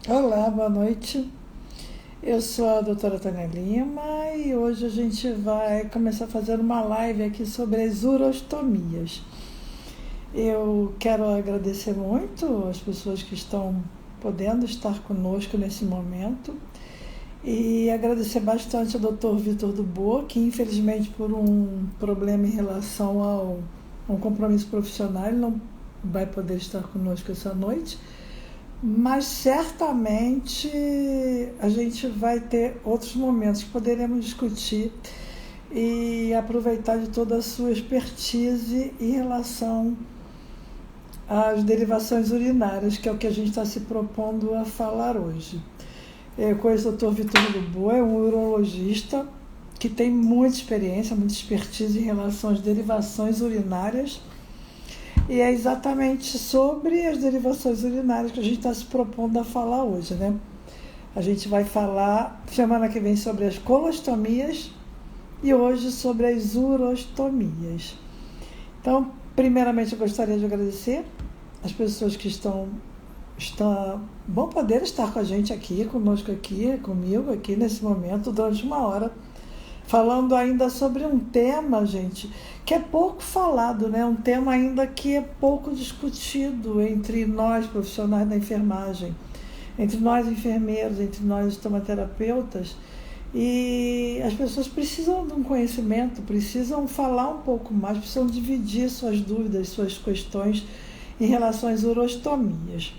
Olá, boa noite. Eu sou a doutora Tânia Lima e hoje a gente vai começar a fazer uma live aqui sobre as urostomias. Eu quero agradecer muito as pessoas que estão podendo estar conosco nesse momento e agradecer bastante ao Dr. Vitor Dubois, que infelizmente por um problema em relação a um compromisso profissional, ele não vai poder estar conosco essa noite. Mas certamente a gente vai ter outros momentos que poderemos discutir e aproveitar de toda a sua expertise em relação às derivações urinárias, que é o que a gente está se propondo a falar hoje. Eu conheço o Dr. Vitor Dubois, é um urologista que tem muita experiência, muita expertise em relação às derivações urinárias. E é exatamente sobre as derivações urinárias que a gente está se propondo a falar hoje, né? A gente vai falar semana que vem sobre as colostomias e hoje sobre as urostomias. Então, primeiramente eu gostaria de agradecer as pessoas que vão poder estar com a gente aqui, conosco aqui, comigo aqui nesse momento, durante uma hora, falando ainda sobre um tema, gente, que é pouco falado, né? Um tema ainda que é pouco discutido entre nós, profissionais da enfermagem, entre nós enfermeiros, entre nós estomaterapeutas. E as pessoas precisam de um conhecimento, precisam falar um pouco mais, precisam dividir suas dúvidas, suas questões em relação às urostomias.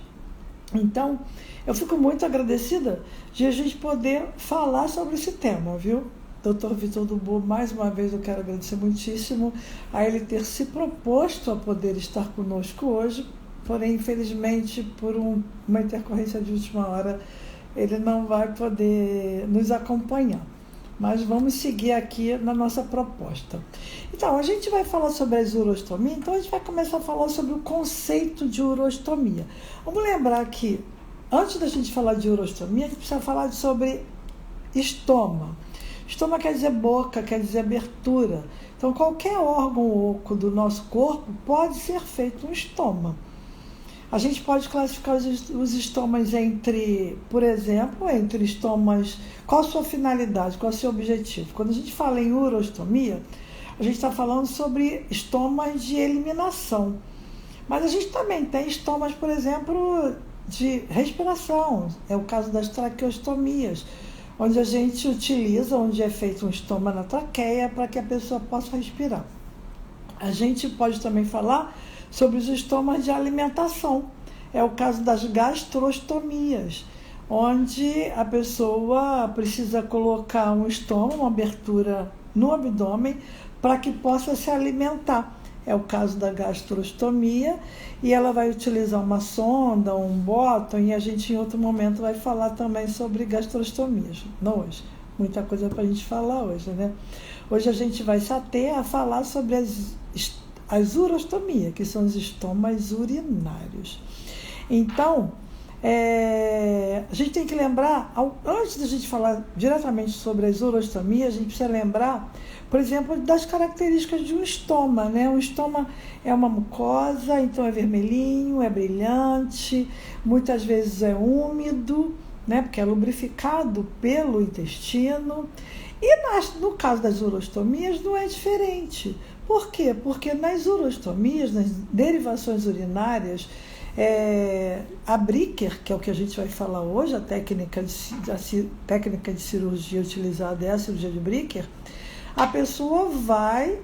Então, eu fico muito agradecida de a gente poder falar sobre esse tema, viu? Dr. Vitor Dubois, mais uma vez eu quero agradecer muitíssimo a ele ter se proposto a poder estar conosco hoje, porém, infelizmente, por uma intercorrência de última hora, ele não vai poder nos acompanhar. Mas vamos seguir aqui na nossa proposta. Então, a gente vai falar sobre as urostomias, então a gente vai começar a falar sobre o conceito de urostomia. Vamos lembrar que, antes da gente falar de urostomia, a gente precisa falar sobre estoma. Estômago quer dizer boca, quer dizer abertura. Então, qualquer órgão oco do nosso corpo pode ser feito um estoma. A gente pode classificar os estomas entre, por exemplo, entre estomas... Qual a sua finalidade, qual é o seu objetivo? Quando a gente fala em urostomia, a gente está falando sobre estomas de eliminação. Mas a gente também tem estomas, por exemplo, de respiração. É o caso das traqueostomias, onde a gente utiliza, onde é feito um estoma na traqueia para que a pessoa possa respirar. A gente pode também falar sobre os estomas de alimentação. É o caso das gastrostomias, onde a pessoa precisa colocar um estômago, uma abertura no abdômen, para que possa se alimentar. É o caso da gastrostomia, e ela vai utilizar uma sonda, um bottom, e a gente em outro momento vai falar também sobre gastrostomias. Não hoje, muita coisa para a gente falar hoje, né? Hoje a gente vai se ater a falar sobre as urostomias, que são os estomas urinários. Então, a gente tem que lembrar, antes da gente falar diretamente sobre as urostomias, a gente precisa lembrar, por exemplo, das características de um estoma, né? Um estoma é uma mucosa, então é vermelhinho, é brilhante, muitas vezes é úmido, né? Porque é lubrificado pelo intestino. E no caso das urostomias não é diferente. Por quê? Porque nas urostomias, nas derivações urinárias, a Bricker, que é o que a gente vai falar hoje, a técnica de cirurgia utilizada é a cirurgia de Bricker, a pessoa vai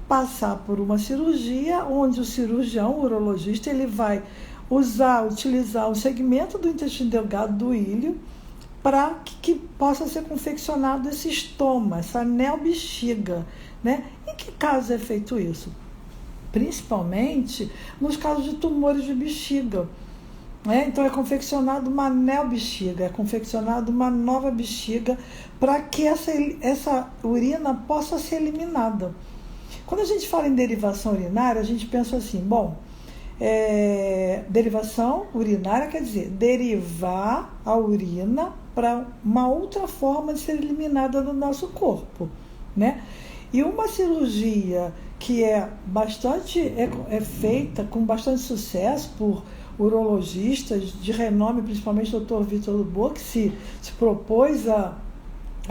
passar por uma cirurgia onde o cirurgião, o urologista, ele vai utilizar um segmento do intestino delgado do íleo para que possa ser confeccionado esse estoma, essa anel-bexiga, né? Em que caso é feito isso? Principalmente nos casos de tumores de bexiga. Então é confeccionado uma anel-bexiga, é confeccionado uma nova bexiga para que essa urina possa ser eliminada. Quando a gente fala em derivação urinária, a gente pensa assim, derivação urinária quer dizer derivar a urina para uma outra forma de ser eliminada do nosso corpo, né? E uma cirurgia que é feita com bastante sucesso por urologistas de renome, principalmente o Dr. Vitor Luboa, que se propôs a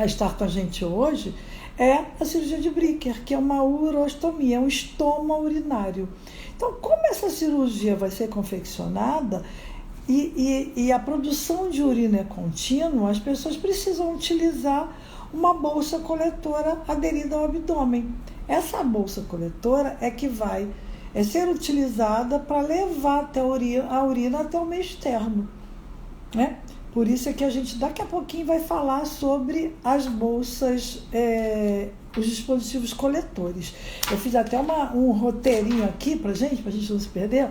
estar com a gente hoje, é a cirurgia de Bricker, que é uma urostomia, um estoma urinário. Então, como essa cirurgia vai ser confeccionada e a produção de urina é contínua, as pessoas precisam utilizar uma bolsa coletora aderida ao abdômen. Essa bolsa coletora é que vai ser utilizada para levar até a urina até o meio externo, né? Por isso é que a gente daqui a pouquinho vai falar sobre as bolsas, os dispositivos coletores. Eu fiz até um roteirinho aqui para a gente não se perder,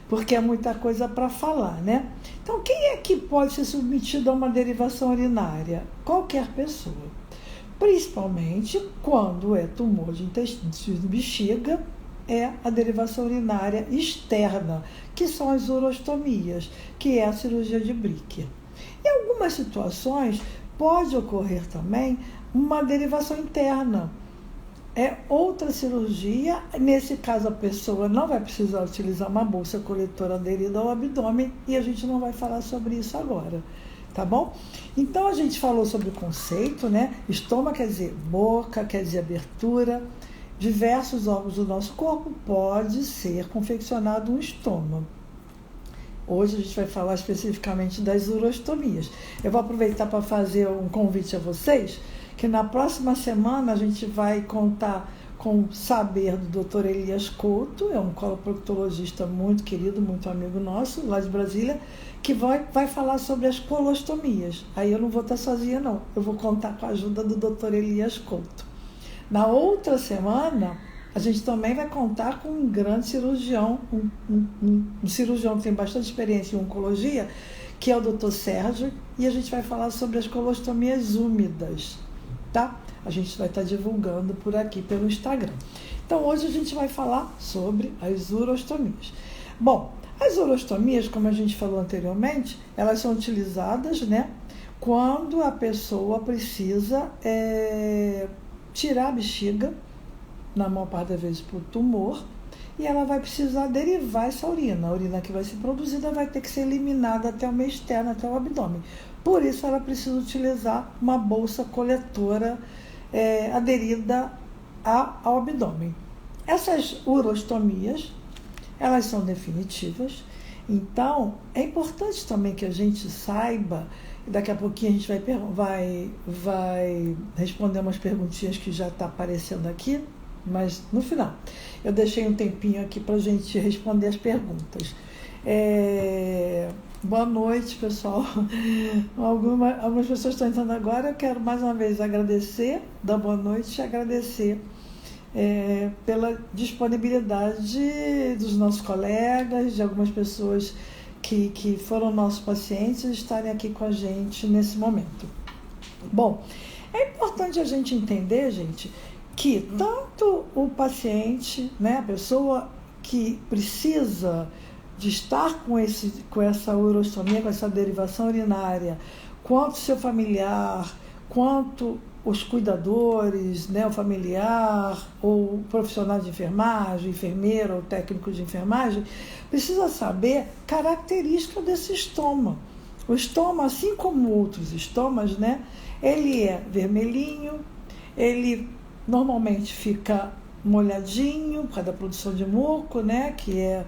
porque é muita coisa para falar, né? Então, quem é que pode ser submetido a uma derivação urinária? Qualquer pessoa. Principalmente quando é tumor de intestino, de bexiga, é a derivação urinária externa, que são as urostomias, que é a cirurgia de Bricker. Em algumas situações, pode ocorrer também uma derivação interna. É outra cirurgia, nesse caso a pessoa não vai precisar utilizar uma bolsa coletora aderida ao abdômen e a gente não vai falar sobre isso agora, tá bom? Então a gente falou sobre o conceito, né? Estômago quer dizer boca, quer dizer abertura. Diversos órgãos do nosso corpo pode ser confeccionado um estômago. Hoje a gente vai falar especificamente das urostomias. Eu vou aproveitar para fazer um convite a vocês, que na próxima semana a gente vai contar com o saber do Dr. Elias Couto, é um coloproctologista muito querido, muito amigo nosso, lá de Brasília, que vai falar sobre as colostomias. Aí eu não vou estar sozinha, não. Eu vou contar com a ajuda do Dr. Elias Couto. Na outra semana, a gente também vai contar com um grande cirurgião, um cirurgião que tem bastante experiência em oncologia, que é o Dr. Sérgio, e a gente vai falar sobre as colostomias úmidas, tá? A gente vai estar divulgando por aqui pelo Instagram. Então, hoje a gente vai falar sobre as urostomias. Bom, as urostomias, como a gente falou anteriormente, elas são utilizadas, né, quando a pessoa precisa tirar a bexiga, na maior parte das vezes por tumor, e ela vai precisar derivar essa urina. A urina que vai ser produzida vai ter que ser eliminada até o meio externo, até o abdômen. Por isso ela precisa utilizar uma bolsa coletora aderida ao abdômen. Essas urostomias, elas são definitivas, então é importante também que a gente saiba. Daqui a pouquinho a gente vai responder umas perguntinhas que já está aparecendo aqui, mas no final. Eu deixei um tempinho aqui para a gente responder as perguntas. Boa noite, pessoal. Algumas pessoas estão entrando agora. Eu quero mais uma vez agradecer, dar boa noite e agradecer pela disponibilidade dos nossos colegas, de algumas pessoas que foram nossos pacientes estarem aqui com a gente nesse momento. Bom, é importante a gente entender, gente, que tanto o paciente, né, a pessoa que precisa de estar com essa urostomia, com essa derivação urinária, quanto seu familiar, quanto os cuidadores, né, o familiar, ou o profissional de enfermagem, enfermeiro ou técnico de enfermagem, precisa saber característica desse estoma. O estoma, assim como outros estomas, né, ele é vermelhinho, ele normalmente fica molhadinho por causa da produção de muco, né, que é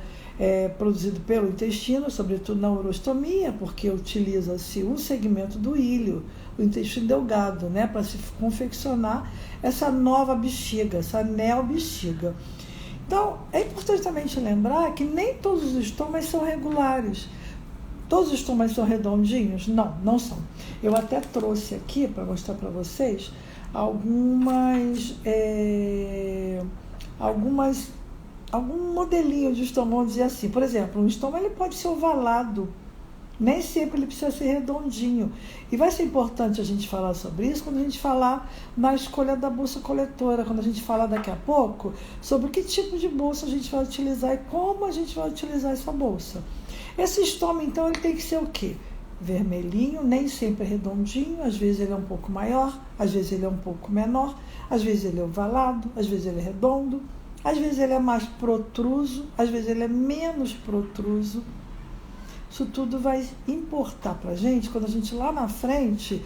produzido pelo intestino, sobretudo na urostomia, porque utiliza-se um segmento do íleo, o intestino delgado, né, para se confeccionar essa nova bexiga, essa neobexiga. Então, é importante também te lembrar que nem todos os estomas são regulares. Todos os estomas são redondinhos? Não, não são. Eu até trouxe aqui para mostrar para vocês algum modelinho de estômago, vamos dizer assim. Por exemplo, um estômago ele pode ser ovalado, nem sempre ele precisa ser redondinho. E vai ser importante a gente falar sobre isso quando a gente falar na escolha da bolsa coletora, quando a gente falar daqui a pouco sobre que tipo de bolsa a gente vai utilizar e como a gente vai utilizar essa bolsa. Esse estômago, então, ele tem que ser o quê? Vermelhinho, nem sempre redondinho, às vezes ele é um pouco maior, às vezes ele é um pouco menor, às vezes ele é ovalado, às vezes ele é redondo, às vezes ele é mais protruso, às vezes ele é menos protruso. Isso tudo vai importar para a gente quando a gente lá na frente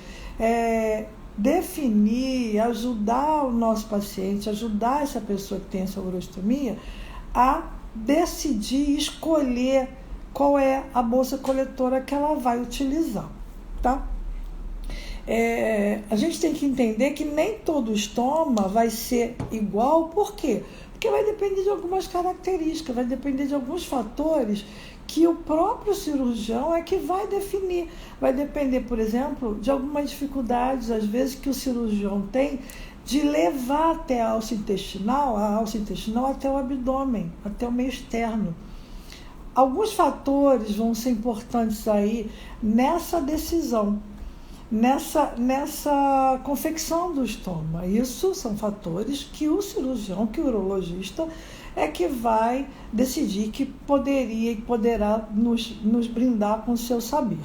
definir, ajudar o nosso paciente, ajudar essa pessoa que tem essa urostomia a decidir, escolher qual é a bolsa coletora que ela vai utilizar, tá? A gente tem que entender que nem todo estoma vai ser igual, por quê? Porque vai depender de algumas características, vai depender de alguns fatores que o próprio cirurgião é que vai definir. Vai depender, por exemplo, de algumas dificuldades, às vezes, que o cirurgião tem de levar até a alça intestinal até o abdômen, até o meio externo. Alguns fatores vão ser importantes aí nessa decisão, nessa confecção do estômago. Isso são fatores que o cirurgião, que o urologista é que vai decidir, que poderia e poderá nos brindar com o seu saber.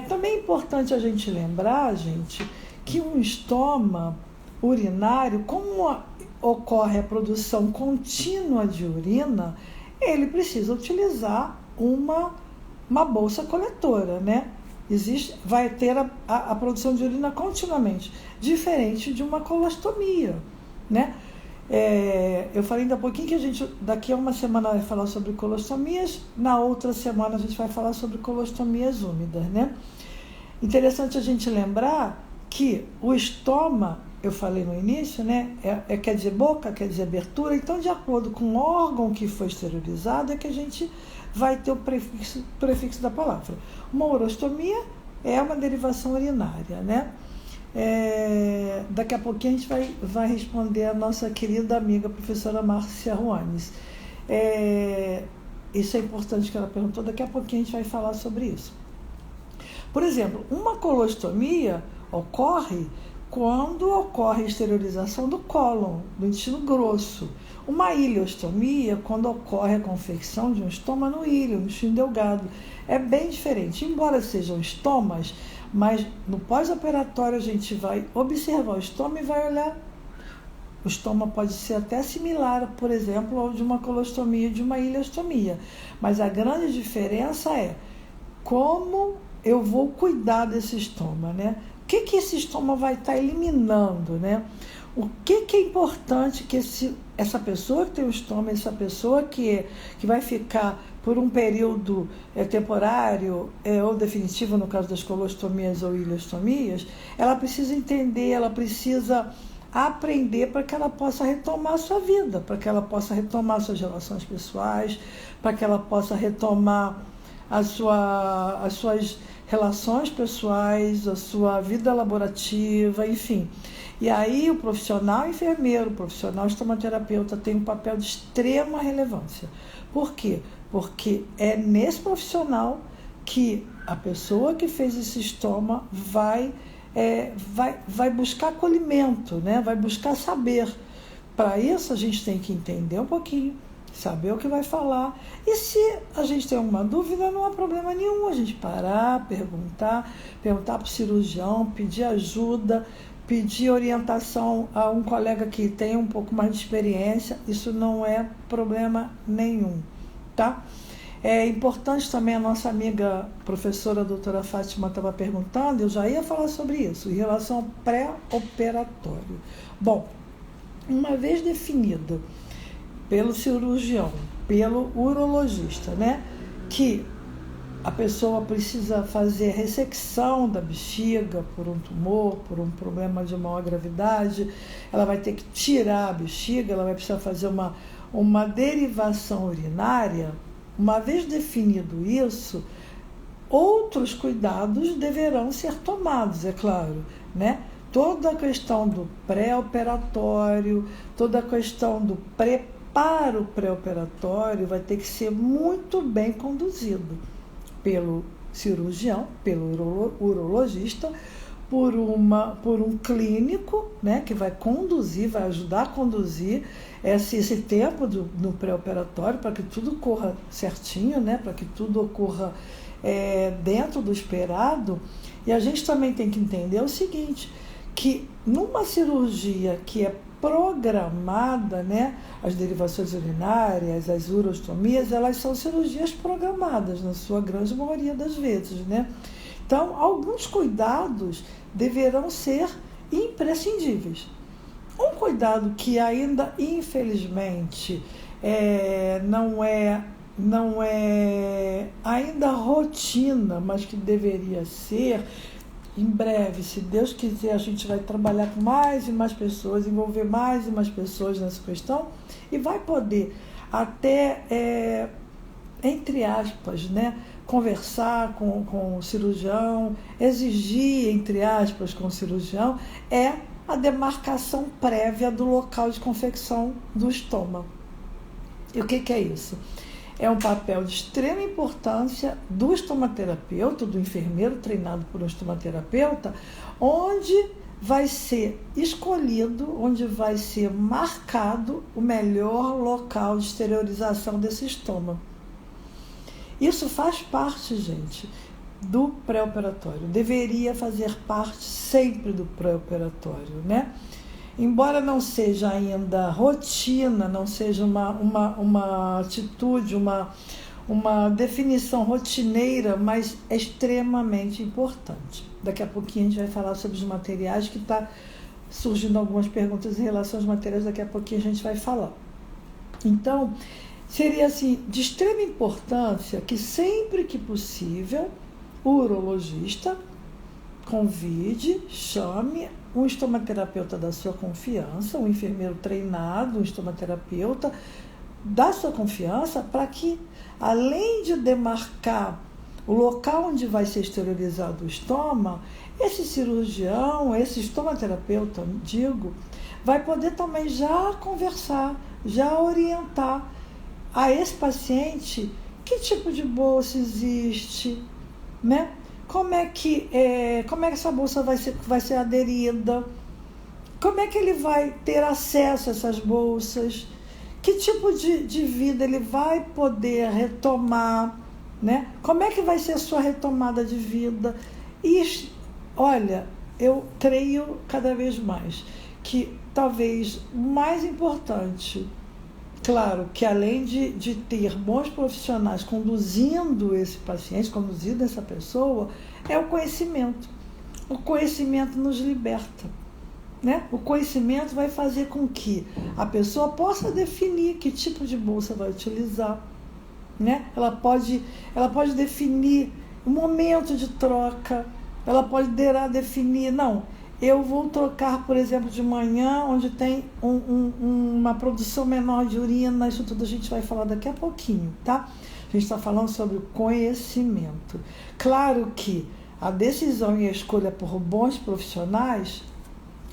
Também é importante a gente lembrar, gente, que um estômago urinário, como ocorre a produção contínua de urina, ele precisa utilizar uma bolsa coletora, né? Vai ter a produção de urina continuamente, diferente de uma colostomia, né? Eu falei ainda há pouquinho que a gente, daqui a uma semana, vai falar sobre colostomias, na outra semana a gente vai falar sobre colostomias úmidas, né? Interessante a gente lembrar que o estômago, eu falei no início, né? Quer dizer boca, quer dizer abertura, então de acordo com o órgão que foi esterilizado é que a gente vai ter o prefixo da palavra. Uma urostomia é uma derivação urinária, né? Daqui a pouquinho a gente vai responder a nossa querida amiga professora Márcia Ruanes. Isso é importante que ela perguntou, daqui a pouquinho a gente vai falar sobre isso. Por exemplo, uma colostomia ocorre quando ocorre a esterilização do cólon, do intestino grosso. Uma ileostomia, quando ocorre a confecção de um estoma no íleo, no intestino delgado. É bem diferente, embora sejam estomas, mas no pós-operatório a gente vai observar o estoma e vai olhar. O estoma pode ser até similar, por exemplo, ao de uma colostomia e de uma ileostomia. Mas a grande diferença é como eu vou cuidar desse estoma, né? O que esse estoma vai estar eliminando, né? O que é importante que essa pessoa que tem o estômago, essa pessoa que vai ficar por um período temporário ou definitivo, no caso das colostomias ou ileostomias, ela precisa entender, ela precisa aprender para que ela possa retomar a sua vida, para que ela possa retomar suas relações pessoais, para que ela possa retomar as suas relações pessoais, a sua vida laborativa, enfim. E aí o profissional enfermeiro, o profissional estomaterapeuta tem um papel de extrema relevância. Por quê? Porque é nesse profissional que a pessoa que fez esse estoma vai buscar acolhimento, né? Vai buscar saber. Para isso a gente tem que entender um pouquinho, saber o que vai falar. E se a gente tem alguma dúvida, não há problema nenhum a gente parar, perguntar para o cirurgião, pedir ajuda, pedir orientação a um colega que tem um pouco mais de experiência. Isso não é problema nenhum, tá? É importante também, a nossa amiga professora doutora Fátima estava perguntando, eu já ia falar sobre isso, em relação ao pré-operatório. Bom, uma vez definido pelo cirurgião, pelo urologista, né, que a pessoa precisa fazer ressecção da bexiga por um tumor, por um problema de maior gravidade, ela vai ter que tirar a bexiga, ela vai precisar fazer uma derivação urinária. Uma vez definido isso, outros cuidados deverão ser tomados, é claro, né? Toda a questão do pré-operatório, toda a questão do preparo pré-operatório vai ter que ser muito bem conduzido pelo cirurgião, pelo urologista, por um clínico, né, que vai conduzir, vai ajudar a conduzir esse tempo no pré-operatório para que tudo corra certinho, né, para que tudo ocorra dentro do esperado. E a gente também tem que entender o seguinte, que numa cirurgia que é programada, né? As derivações urinárias, as urostomias, elas são cirurgias programadas, na sua grande maioria das vezes, né? Então, alguns cuidados deverão ser imprescindíveis. Um cuidado que ainda, infelizmente, não é ainda rotina, mas que deveria ser. Em breve, se Deus quiser, a gente vai trabalhar com mais e mais pessoas, envolver mais e mais pessoas nessa questão e vai poder até, entre aspas, né, conversar com o cirurgião, exigir, entre aspas, com o cirurgião, a demarcação prévia do local de confecção do estômago. E o que é isso? É um papel de extrema importância do estomaterapeuta, do enfermeiro treinado por um estomaterapeuta, onde vai ser escolhido, onde vai ser marcado o melhor local de esterilização desse estômago. Isso faz parte, gente, do pré-operatório. Deveria fazer parte sempre do pré-operatório, né? Embora não seja ainda rotina, não seja uma atitude, uma definição rotineira, mas é extremamente importante. Daqui a pouquinho a gente vai falar sobre os materiais, que está surgindo algumas perguntas em relação aos materiais, daqui a pouquinho a gente vai falar. Então, seria assim, de extrema importância que sempre que possível o urologista convide, chame um estomaterapeuta da sua confiança, um enfermeiro treinado, um estomaterapeuta da sua confiança, para que, além de demarcar o local onde vai ser esterilizado o estômago, esse cirurgião, esse estomaterapeuta, digo, vai poder também já conversar, já orientar a esse paciente que tipo de bolsa existe, né? Como é que essa bolsa vai ser aderida? Como é que ele vai ter acesso a essas bolsas? Que tipo de vida ele vai poder retomar, né? Como é que vai ser a sua retomada de vida? E, olha, eu creio cada vez mais que talvez o mais importante, claro, que além de ter bons profissionais conduzindo esse paciente, conduzindo essa pessoa, é o conhecimento. O conhecimento nos liberta, né? O conhecimento vai fazer com que a pessoa possa definir que tipo de bolsa vai utilizar, né? Ela pode definir o momento de troca, ela pode definir, não, eu vou trocar, por exemplo, de manhã, onde tem uma produção menor de urina, isso tudo a gente vai falar daqui a pouquinho, tá? A gente está falando sobre o conhecimento. Claro que a decisão e a escolha por bons profissionais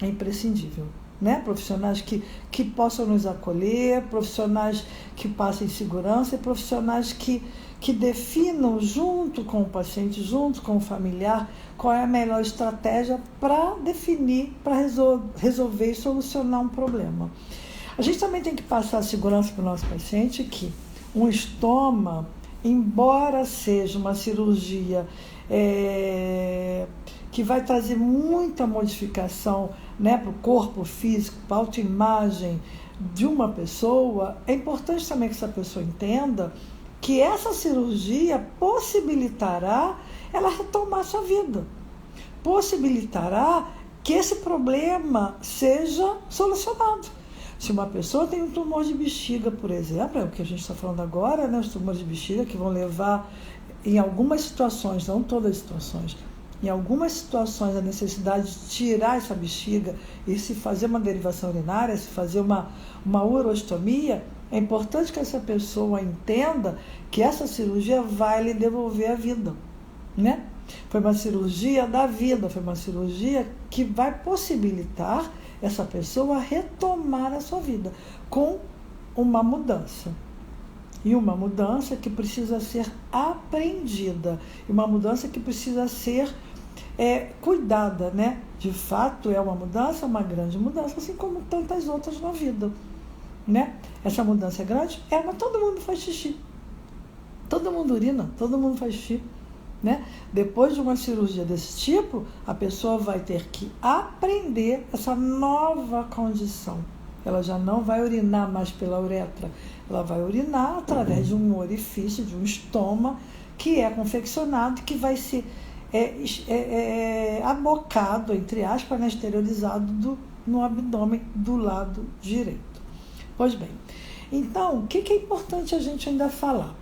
é imprescindível, né? Profissionais que possam nos acolher, profissionais que passem segurança e profissionais que definam junto com o paciente, junto com o familiar, qual é a melhor estratégia para definir, para resolver e solucionar um problema. A gente também tem que passar a segurança para o nosso paciente que um estômago, embora seja uma cirurgia que vai trazer muita modificação, né, para o corpo físico, para a autoimagem de uma pessoa, é importante também que essa pessoa entenda que essa cirurgia possibilitará ela retomar a sua vida, possibilitará que esse problema seja solucionado. Se uma pessoa tem um tumor de bexiga, por exemplo, é o que a gente está falando agora, né, os tumores de bexiga que vão levar, em algumas situações, não todas as situações, em algumas situações a necessidade de tirar essa bexiga e se fazer uma derivação urinária, se fazer uma urostomia, é importante que essa pessoa entenda que essa cirurgia vai lhe devolver a vida, né? Foi uma cirurgia da vida, foi uma cirurgia que vai possibilitar essa pessoa retomar a sua vida com uma mudança. E uma mudança que precisa ser aprendida, e uma mudança que precisa ser cuidada, né? De fato, é uma mudança, uma grande mudança, assim como tantas outras na vida, né? Essa mudança é grande? Mas todo mundo faz xixi. Todo mundo urina, todo mundo faz xixi, né? Depois de uma cirurgia desse tipo, a pessoa vai ter que aprender essa nova condição, ela já não vai urinar mais pela uretra, ela vai urinar através de um orifício, de um estoma, que é confeccionado, que vai ser abocado, entre aspas, né, exteriorizado no abdômen do lado direito. Pois bem, então, o que é importante a gente ainda falar?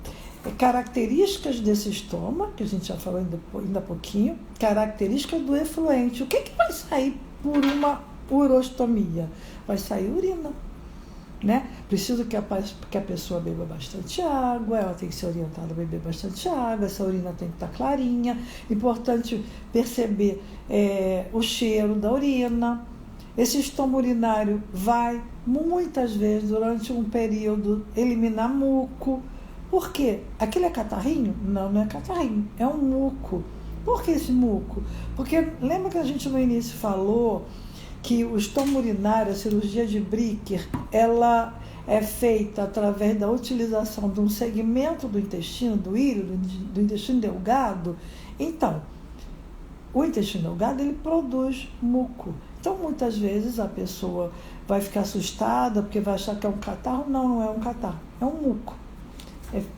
Características desse estoma, que a gente já falou ainda há pouquinho, características do efluente. O que vai sair por uma urostomia? Vai sair urina, né? Preciso que a pessoa beba bastante água, ela tem que ser orientada a beber bastante água, essa urina tem que estar clarinha. Importante perceber o cheiro da urina. Esse estômago urinário vai, muitas vezes, durante um período, eliminar muco. Por quê? Aquilo é catarrinho? Não, não é catarrinho, é um muco. Por que esse muco? Porque lembra que a gente no início falou que o estômago urinário, a cirurgia de Bricker, ela é feita através da utilização de um segmento do intestino, do íleo, do intestino delgado? Então, o intestino delgado, ele produz muco. Então, muitas vezes, a pessoa vai ficar assustada porque vai achar que é um catarro. Não, não é um catarro, é um muco.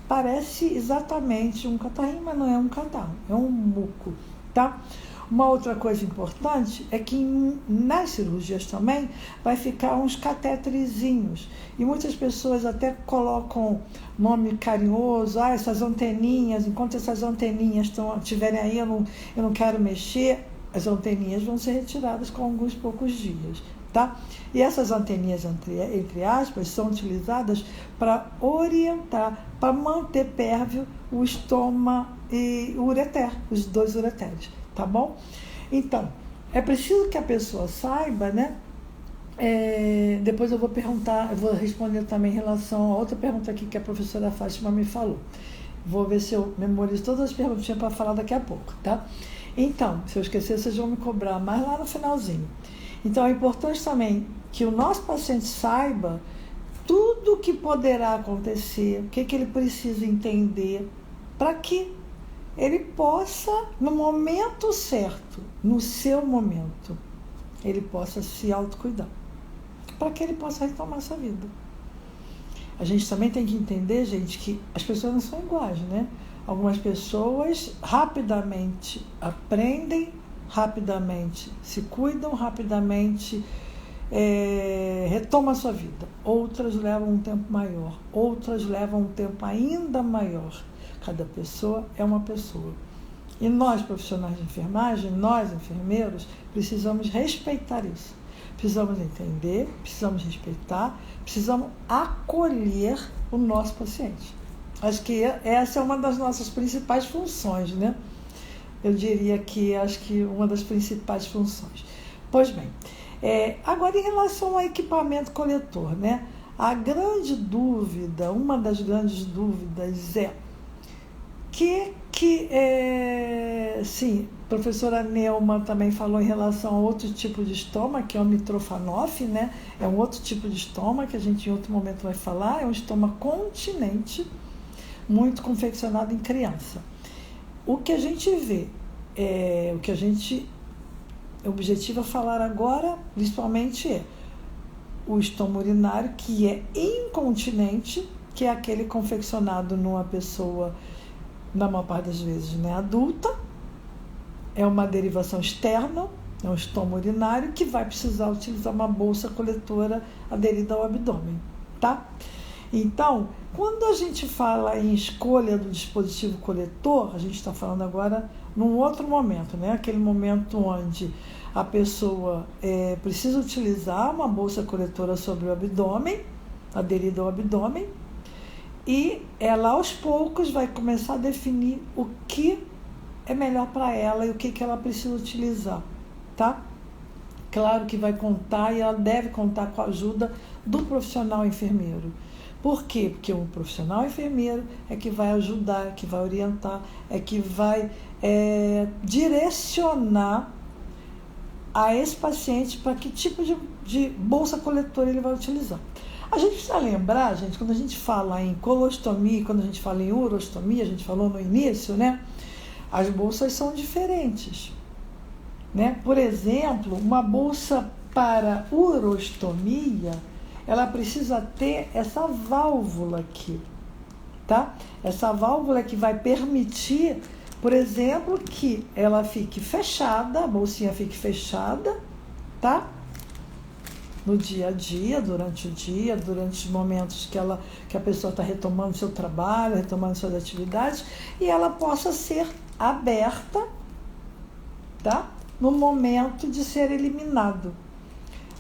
Parece exatamente um catarrinho, mas não é um catarro, é um muco, tá? Uma outra coisa importante é que nas cirurgias também vai ficar uns catéterezinhos. E muitas pessoas até colocam nome carinhoso, essas anteninhas, enquanto essas anteninhas estiverem aí, eu não quero mexer, as anteninhas vão ser retiradas com alguns poucos dias, tá? E essas anteninhas, entre aspas, são utilizadas para orientar, para manter pérvio o estômago e o ureter, os dois ureteres, tá bom? Então, é preciso que a pessoa saiba, né? Depois eu vou responder também em relação a outra pergunta aqui que a professora Fátima me falou. Vou ver se eu memorizo todas as perguntinhas para falar daqui a pouco, tá? Então, se eu esquecer, vocês vão me cobrar mais lá no finalzinho. Então, é importante também que o nosso paciente saiba tudo o que poderá acontecer, o que ele precisa entender, para que ele possa, no momento certo, no seu momento, ele possa se autocuidar, para que ele possa retomar sua vida. A gente também tem que entender, gente, que as pessoas não são iguais, né? Algumas pessoas rapidamente aprendem, rapidamente se cuidam, rapidamente retomam a sua vida. Outras levam um tempo maior, outras levam um tempo ainda maior. Cada pessoa é uma pessoa. E nós, profissionais de enfermagem, nós, enfermeiros, precisamos respeitar isso. Precisamos entender, precisamos respeitar, precisamos acolher o nosso paciente. Acho que essa é uma das nossas principais funções, né? Eu diria que acho que uma das principais funções. Pois bem, agora em relação ao equipamento coletor, né? A grande dúvida, uma das grandes dúvidas sim, a professora Neuma também falou em relação a outro tipo de estoma, que é o Mitrofanoff, né? É um outro tipo de estoma que a gente em outro momento vai falar, é um estoma continente, muito confeccionado em criança. O que a gente vê, o que a gente objetiva falar agora, principalmente, o estômago urinário, que é incontinente, que é aquele confeccionado numa pessoa, na maior parte das vezes, né, adulta, é uma derivação externa, é um estômago urinário que vai precisar utilizar uma bolsa coletora aderida ao abdômen, tá? Então, quando a gente fala em escolha do dispositivo coletor, a gente está falando agora num outro momento, né? Aquele momento onde a pessoa precisa utilizar uma bolsa coletora sobre o abdômen, aderida ao abdômen, e ela aos poucos vai começar a definir o que é melhor para ela e o que ela precisa utilizar, tá? Claro que vai contar e ela deve contar com a ajuda do profissional enfermeiro. Por quê? Porque o profissional enfermeiro é que vai ajudar, que vai orientar, é que vai direcionar a esse paciente para que tipo de bolsa coletora ele vai utilizar. A gente precisa lembrar, gente, quando a gente fala em colostomia, quando a gente fala em urostomia, a gente falou no início, né? As bolsas são diferentes, né? Por exemplo, uma bolsa para urostomia, ela precisa ter essa válvula aqui, tá? Essa válvula que vai permitir, por exemplo, que ela fique fechada, a bolsinha fique fechada, tá? No dia a dia, durante os momentos que a pessoa está retomando seu trabalho, retomando suas atividades, e ela possa ser aberta, tá? No momento de ser eliminado.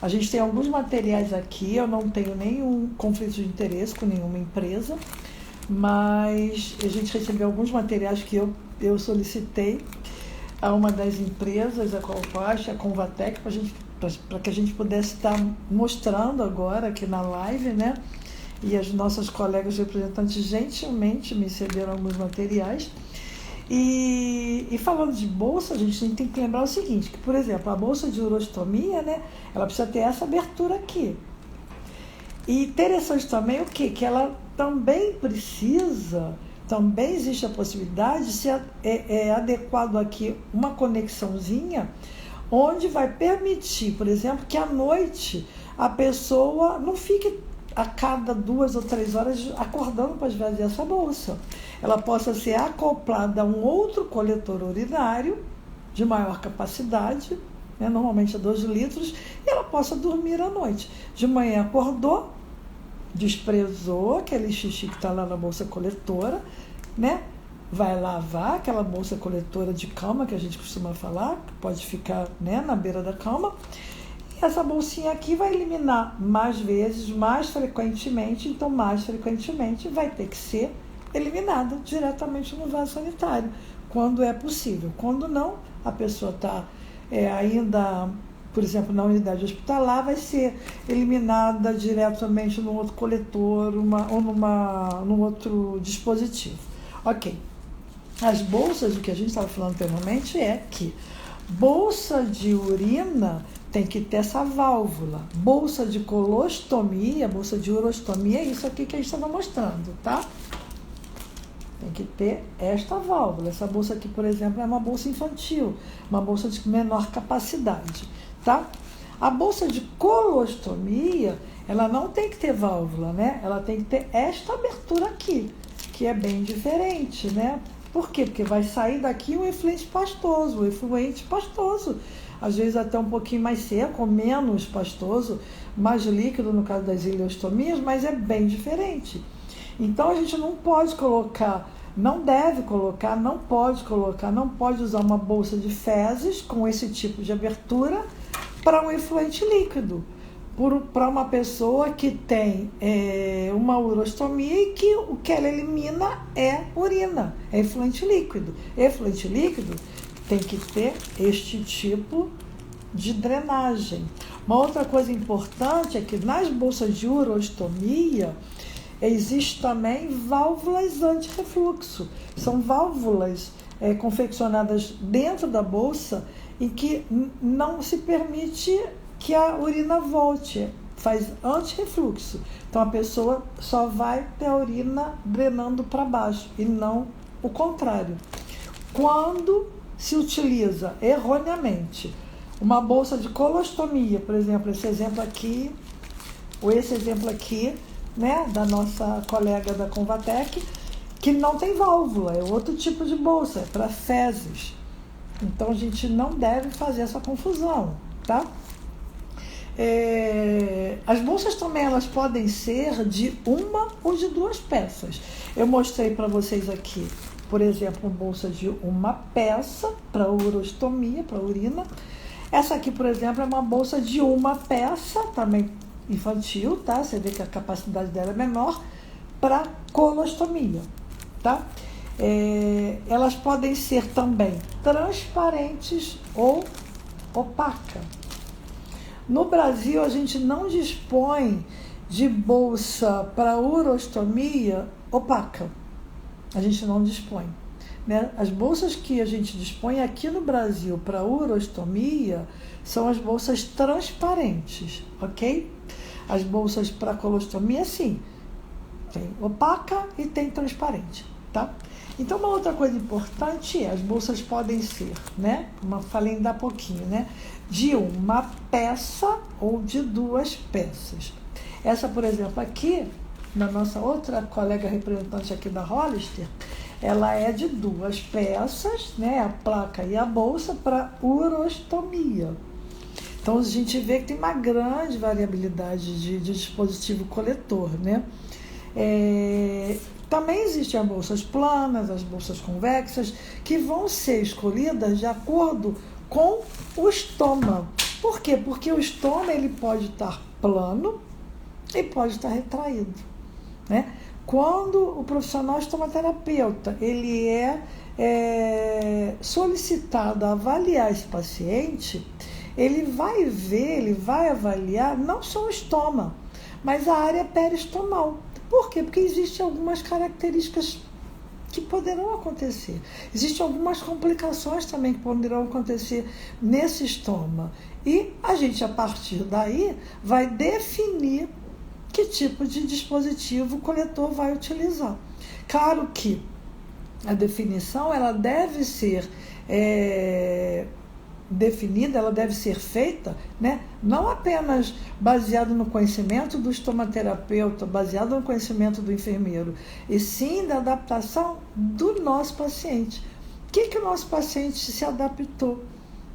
A gente tem alguns materiais aqui, eu não tenho nenhum conflito de interesse com nenhuma empresa, mas a gente recebeu alguns materiais que eu solicitei a uma das empresas, a Colpast, a Convatec, para que a gente pudesse estar mostrando agora aqui na live, né? E as nossas colegas representantes gentilmente me cederam alguns materiais. E falando de bolsa, a gente tem que lembrar o seguinte, que, por exemplo, a bolsa de urostomia, né? Ela precisa ter essa abertura aqui. E interessante também o quê? Que ela também existe a possibilidade de ser adequado aqui uma conexãozinha, onde vai permitir, por exemplo, que à noite a pessoa não fique a cada 2 ou 3 horas acordando para esvaziar essa bolsa. Ela possa ser acoplada a um outro coletor urinário de maior capacidade, né, normalmente a 2 litros, e ela possa dormir à noite. De manhã acordou, desprezou aquele xixi que está lá na bolsa coletora, né? Vai lavar aquela bolsa coletora de cama, que a gente costuma falar, que pode ficar, né, na beira da cama. E essa bolsinha aqui vai eliminar mais vezes, mais frequentemente, então mais frequentemente vai ter que ser eliminada diretamente no vaso sanitário, quando é possível. Quando não, a pessoa está ainda, por exemplo, na unidade hospitalar, vai ser eliminada diretamente num outro coletor num outro dispositivo. Ok. As bolsas, o que a gente estava falando anteriormente é que bolsa de urina tem que ter essa válvula. Bolsa de colostomia, bolsa de urostomia, é isso aqui que a gente estava mostrando, tá? Tem que ter esta válvula. Essa bolsa aqui, por exemplo, é uma bolsa infantil, uma bolsa de menor capacidade, tá? A bolsa de colostomia, ela não tem que ter válvula, né? Ela tem que ter esta abertura aqui, que é bem diferente, né? Por quê? Porque vai sair daqui o efluente pastoso, às vezes até um pouquinho mais seco, menos pastoso, mais líquido no caso das ileostomias, mas é bem diferente. Então a gente não pode colocar, não pode usar uma bolsa de fezes com esse tipo de abertura para um efluente líquido, para uma pessoa que tem uma urostomia e que o que ela elimina é urina, é efluente líquido. Efluente líquido tem que ter este tipo de drenagem. Uma outra coisa importante é que nas bolsas de urostomia existe também válvulas anti-refluxo. São válvulas confeccionadas dentro da bolsa em que não se permite que a urina volte, faz anti-refluxo. Então a pessoa só vai ter a urina drenando para baixo e não o contrário. Quando se utiliza erroneamente uma bolsa de colostomia, por exemplo, esse exemplo aqui, né, da nossa colega da Convatec, que não tem válvula, é outro tipo de bolsa, é para fezes. Então a gente não deve fazer essa confusão, tá? As bolsas também elas podem ser de uma ou de 2 peças. Eu mostrei para vocês aqui, por exemplo, uma bolsa de uma peça para urostomia, para urina. Essa aqui, por exemplo, é uma bolsa de uma peça, também infantil, tá? Você vê que a capacidade dela é menor, para colostomia, tá? Elas podem ser também transparentes ou opacas. No Brasil, a gente não dispõe de bolsa para urostomia opaca. A gente não dispõe, né? As bolsas que a gente dispõe aqui no Brasil para urostomia são as bolsas transparentes, ok? As bolsas para colostomia, sim, tem opaca e tem transparente, tá? Então, uma outra coisa importante as bolsas podem ser, né? Falei ainda há pouquinho, né? De uma peça ou de 2 peças. Essa, por exemplo, aqui, na nossa outra colega representante aqui da Hollister, ela é de 2 peças, né? A placa e a bolsa para urostomia. Então, a gente vê que tem uma grande variabilidade de dispositivo coletor, né? Também existem as bolsas planas, as bolsas convexas, que vão ser escolhidas de acordo com o estômago. Por quê? Porque o estômago ele pode estar plano e pode estar retraído, né? Quando o profissional estomaterapeuta ele é solicitado a avaliar esse paciente, ele vai ver, ele vai avaliar não só o estômago, mas a área peristomal. Por quê? Porque existem algumas características que poderão acontecer. Existem algumas complicações também que poderão acontecer nesse estômago. E a gente, a partir daí, vai definir que tipo de dispositivo o coletor vai utilizar. Claro que a definição ela deve ser definida, ela deve ser feita, né, não apenas baseado no conhecimento do estomaterapeuta, baseado no conhecimento do enfermeiro, e sim da adaptação do nosso paciente. O que o nosso paciente se adaptou,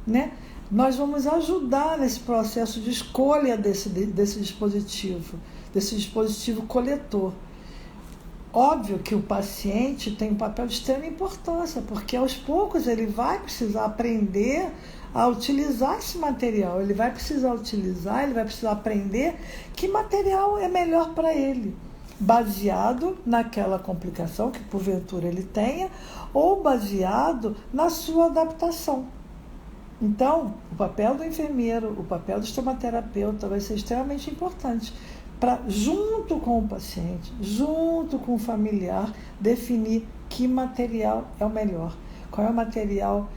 né? Nós vamos ajudar nesse processo de escolha desse dispositivo coletor. Óbvio que o paciente tem um papel de extrema importância, porque aos poucos ele vai precisar aprender a utilizar esse material, ele vai precisar aprender que material é melhor para ele, baseado naquela complicação que porventura ele tenha, ou baseado na sua adaptação. Então, o papel do enfermeiro, o papel do estomaterapeuta vai ser extremamente importante para, junto com o paciente, junto com o familiar, definir que material é o melhor, qual é o material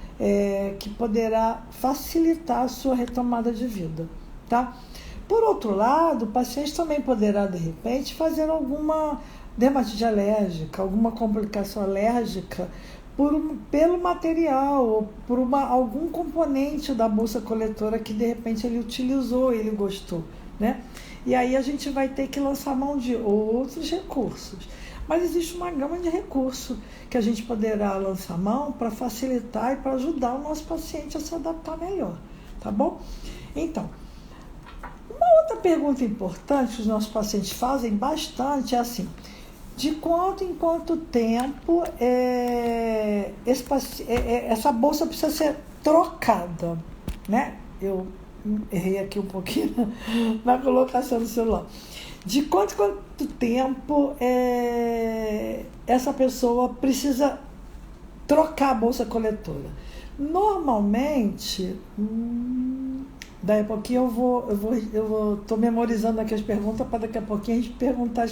que poderá facilitar a sua retomada de vida, tá? Por outro lado, o paciente também poderá, de repente, fazer alguma dermatite alérgica, alguma complicação alérgica pelo material ou por algum componente da bolsa coletora que, de repente, ele utilizou, ele gostou, né? E aí a gente vai ter que lançar mão de outros recursos. Mas existe uma gama de recursos que a gente poderá lançar mão para facilitar e para ajudar o nosso paciente a se adaptar melhor, tá bom? Então, uma outra pergunta importante que os nossos pacientes fazem bastante é assim: de quanto em quanto tempo essa bolsa precisa ser trocada, né? Eu errei aqui um pouquinho na colocação do celular. De quanto tempo essa pessoa precisa trocar a bolsa coletora? Das Daí a pouquinho estou memorizando aqui as perguntas para daqui a pouquinho a gente perguntar,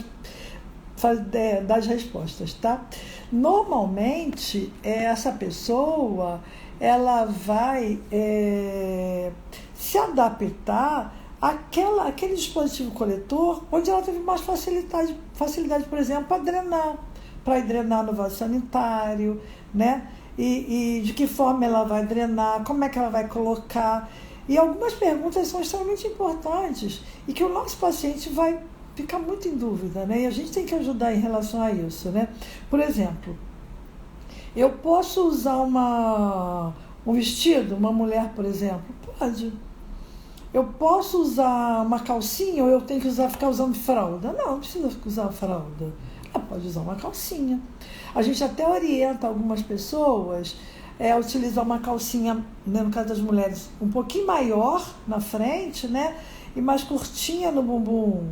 dar as respostas, tá? Normalmente, essa pessoa, ela vai se adaptar àquele dispositivo coletor onde ela teve mais facilidade, por exemplo, para drenar no vaso sanitário, né? E de que forma ela vai drenar, como é que ela vai colocar. E algumas perguntas são extremamente importantes e que o nosso paciente vai ficar muito em dúvida, né? E a gente tem que ajudar em relação a isso, né? Por exemplo, eu posso usar um vestido, uma mulher, por exemplo? Pode. Eu posso usar uma calcinha ou eu tenho que ficar usando fralda? Não precisa usar fralda. Ela pode usar uma calcinha. A gente até orienta algumas pessoas a utilizar uma calcinha, né, no caso das mulheres, um pouquinho maior na frente, né, e mais curtinha no bumbum,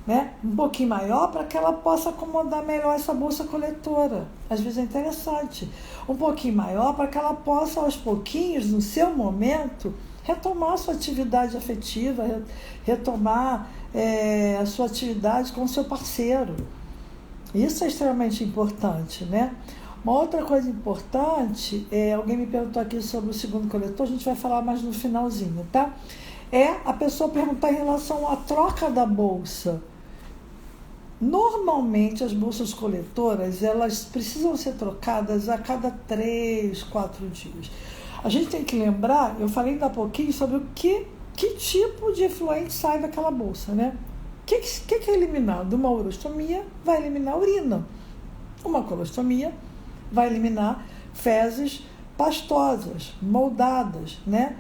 né, um pouquinho maior para que ela possa acomodar melhor essa bolsa coletora. Às vezes é interessante. Um pouquinho maior para que ela possa, aos pouquinhos, no seu momento, retomar a sua atividade afetiva, retomar a sua atividade com o seu parceiro. Isso é extremamente importante, né? Uma outra coisa importante, alguém me perguntou aqui sobre o segundo coletor, a gente vai falar mais no finalzinho, tá? A pessoa perguntar em relação à troca da bolsa. Normalmente, as bolsas coletoras, elas precisam ser trocadas a cada 3, 4 dias. A gente tem que lembrar, eu falei ainda há pouquinho sobre que tipo de efluente sai daquela bolsa, né? que é eliminado? Uma urostomia vai eliminar a urina. Uma colostomia vai eliminar fezes pastosas, moldadas, né?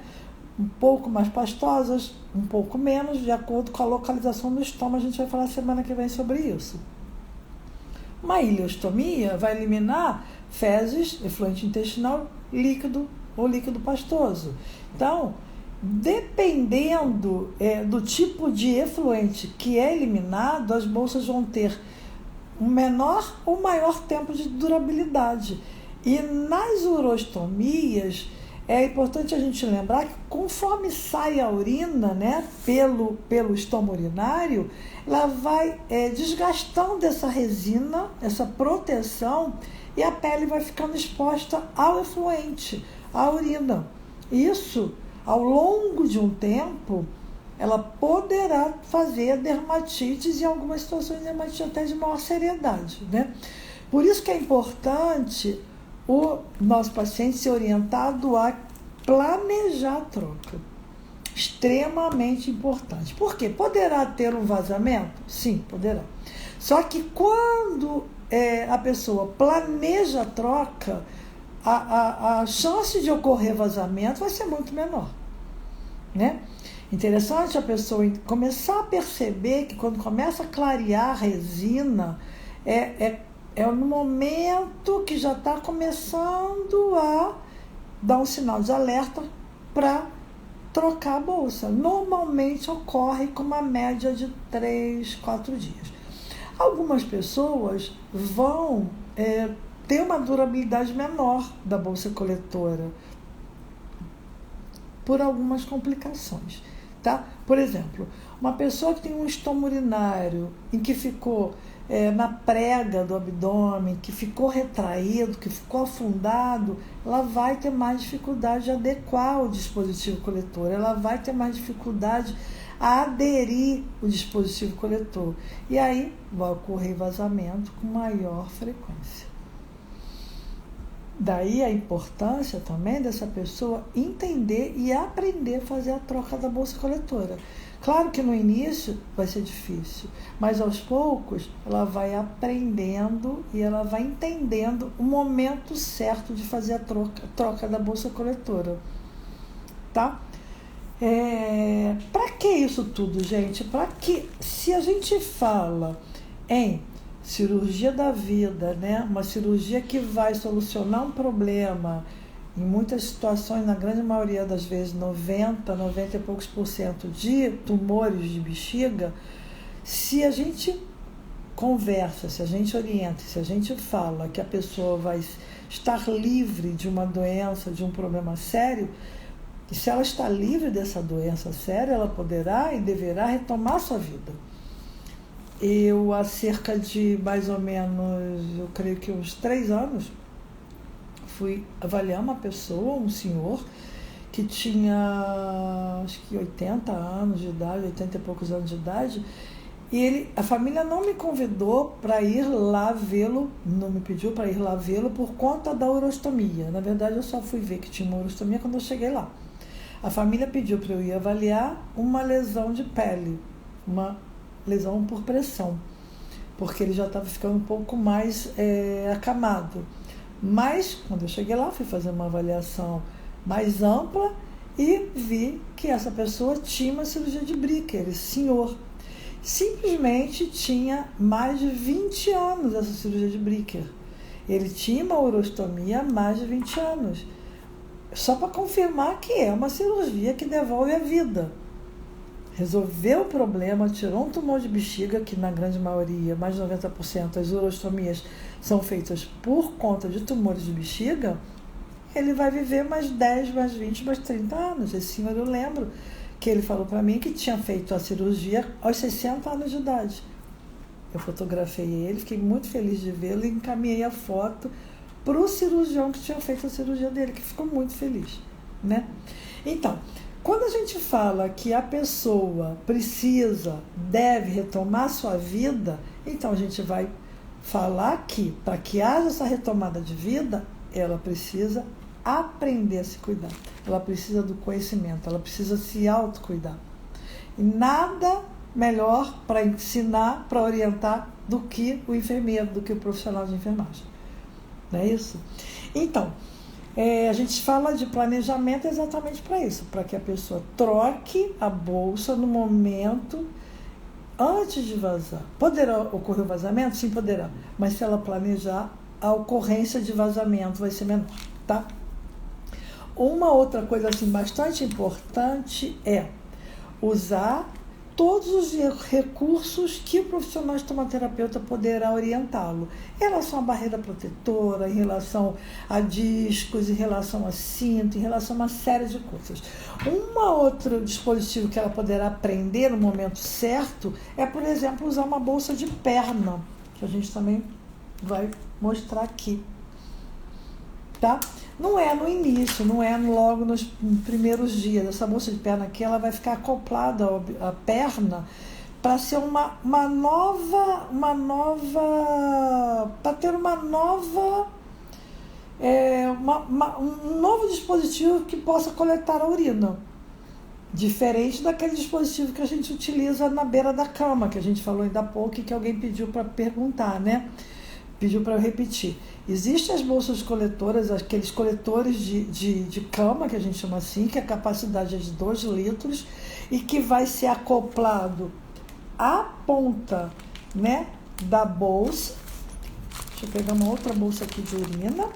Um pouco mais pastosas, um pouco menos, de acordo com a localização do estômago. A gente vai falar semana que vem sobre isso. Uma ileostomia vai eliminar fezes, efluente intestinal líquido ou líquido pastoso. Então, dependendo do tipo de efluente que é eliminado, as bolsas vão ter um menor ou maior tempo de durabilidade. E nas urostomias, é importante a gente lembrar que conforme sai a urina, né, pelo estômago urinário, ela vai desgastando essa resina, essa proteção, e a pele vai ficando exposta ao efluente, à urina. Isso, ao longo de um tempo, ela poderá fazer dermatites e, em algumas situações, dermatite até de maior seriedade, né? Por isso que é importante o nosso paciente ser orientado a planejar a troca. Extremamente importante. Por quê? Poderá ter um vazamento? Sim, poderá. Só que quando a pessoa planeja a troca, a chance de ocorrer vazamento vai ser muito menor, né? Interessante a pessoa começar a perceber que quando começa a clarear a resina, no momento que já está começando a dar um sinal de alerta para trocar a bolsa. Normalmente ocorre com uma média de 3, 4 dias. Algumas pessoas vão ter uma durabilidade menor da bolsa coletora por algumas complicações, tá? Por exemplo, uma pessoa que tem um estômago urinário em que ficou na prega do abdômen, que ficou retraído, que ficou afundado, ela vai ter mais dificuldade de adequar o dispositivo coletor, ela vai ter mais dificuldade a aderir o dispositivo coletor. E aí vai ocorrer vazamento com maior frequência. Daí a importância também dessa pessoa entender e aprender a fazer a troca da bolsa coletora. Claro que no início vai ser difícil, mas aos poucos ela vai aprendendo e ela vai entendendo o momento certo de fazer a troca da bolsa coletora, tá? Para que isso tudo, gente? Para que, se a gente fala em cirurgia da vida, né? Uma cirurgia que vai solucionar um problema, em muitas situações, na grande maioria das vezes, 90 e poucos % de tumores de bexiga, se a gente conversa, se a gente orienta, se a gente fala que a pessoa vai estar livre de uma doença, de um problema sério, e se ela está livre dessa doença séria, ela poderá e deverá retomar sua vida. Eu, há cerca de mais ou menos, eu creio que uns 3 anos, fui avaliar uma pessoa, um senhor, que tinha, acho que 80 anos de idade, 80 e poucos anos de idade, e a família não me convidou para ir lá vê-lo, não me pediu para ir lá vê-lo por conta da urostomia. Na verdade, eu só fui ver que tinha uma urostomia quando eu cheguei lá. A família pediu para eu ir avaliar uma lesão de pele, uma lesão por pressão, porque ele já estava ficando um pouco mais acamado. Mas, quando eu cheguei lá, fui fazer uma avaliação mais ampla e vi que essa pessoa tinha uma cirurgia de Bricker, esse senhor. Simplesmente tinha mais de 20 anos essa cirurgia de Bricker. Ele tinha uma urostomia há mais de 20 anos. Só para confirmar que é uma cirurgia que devolve a vida. Resolveu o problema, tirou um tumor de bexiga, que na grande maioria, mais de 90%, as urostomias são feitas por conta de tumores de bexiga. Ele vai viver mais 10, mais 20, mais 30 anos. Esse senhor, eu lembro que ele falou para mim que tinha feito a cirurgia aos 60 anos de idade. Eu fotografei ele, fiquei muito feliz de vê-lo e encaminhei a foto para o cirurgião que tinha feito a cirurgia dele, que ficou muito feliz, né? Então, quando a gente fala que a pessoa deve retomar sua vida, então a gente vai falar que, para que haja essa retomada de vida, ela precisa aprender a se cuidar. Ela precisa do conhecimento, ela precisa se autocuidar. E nada melhor para ensinar, para orientar do que o enfermeiro, do que o profissional de enfermagem. Não é isso? Então, a gente fala de planejamento exatamente para isso, para que a pessoa troque a bolsa no momento antes de vazar. Poderá ocorrer o vazamento? Sim, poderá. Mas se ela planejar, a ocorrência de vazamento vai ser menor, tá? Uma outra coisa assim, bastante importante é usar todos os recursos que o profissional estomaterapeuta poderá orientá-lo. Em relação à barreira protetora, em relação a discos, em relação a cinto, em relação a uma série de coisas. Um outro dispositivo que ela poderá aprender no momento certo é, por exemplo, usar uma bolsa de perna, que a gente também vai mostrar aqui. Tá? Não é no início, não é logo nos primeiros dias. Essa bolsa de perna aqui, ela vai ficar acoplada à perna para ser para ter um novo dispositivo que possa coletar a urina. Diferente daquele dispositivo que a gente utiliza na beira da cama, que a gente falou ainda há pouco e que alguém pediu para perguntar, né? Pediu para eu repetir. Existem as bolsas coletoras, aqueles coletores de cama, que a gente chama assim, que a capacidade é de 2 litros e que vai ser acoplado à ponta, né, da bolsa. Deixa eu pegar uma outra bolsa aqui de urina,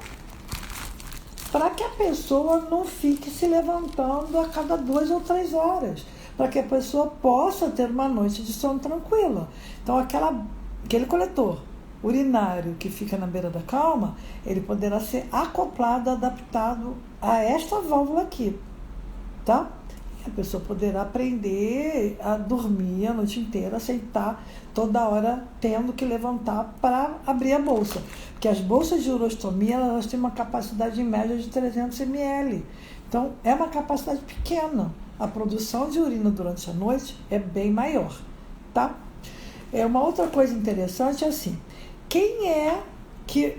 para que a pessoa não fique se levantando a cada 2 ou 3 horas, para que a pessoa possa ter uma noite de sono tranquila. Então, aquele coletor urinário que fica na beira da cama, ele poderá ser acoplado, adaptado a esta válvula aqui, tá? A pessoa poderá aprender a dormir a noite inteira, aceitar toda hora tendo que levantar para abrir a bolsa. Porque as bolsas de urostomia, elas têm uma capacidade em média de 300 ml. Então, é uma capacidade pequena. A produção de urina durante a noite é bem maior, tá? Uma outra coisa interessante é assim, quem é que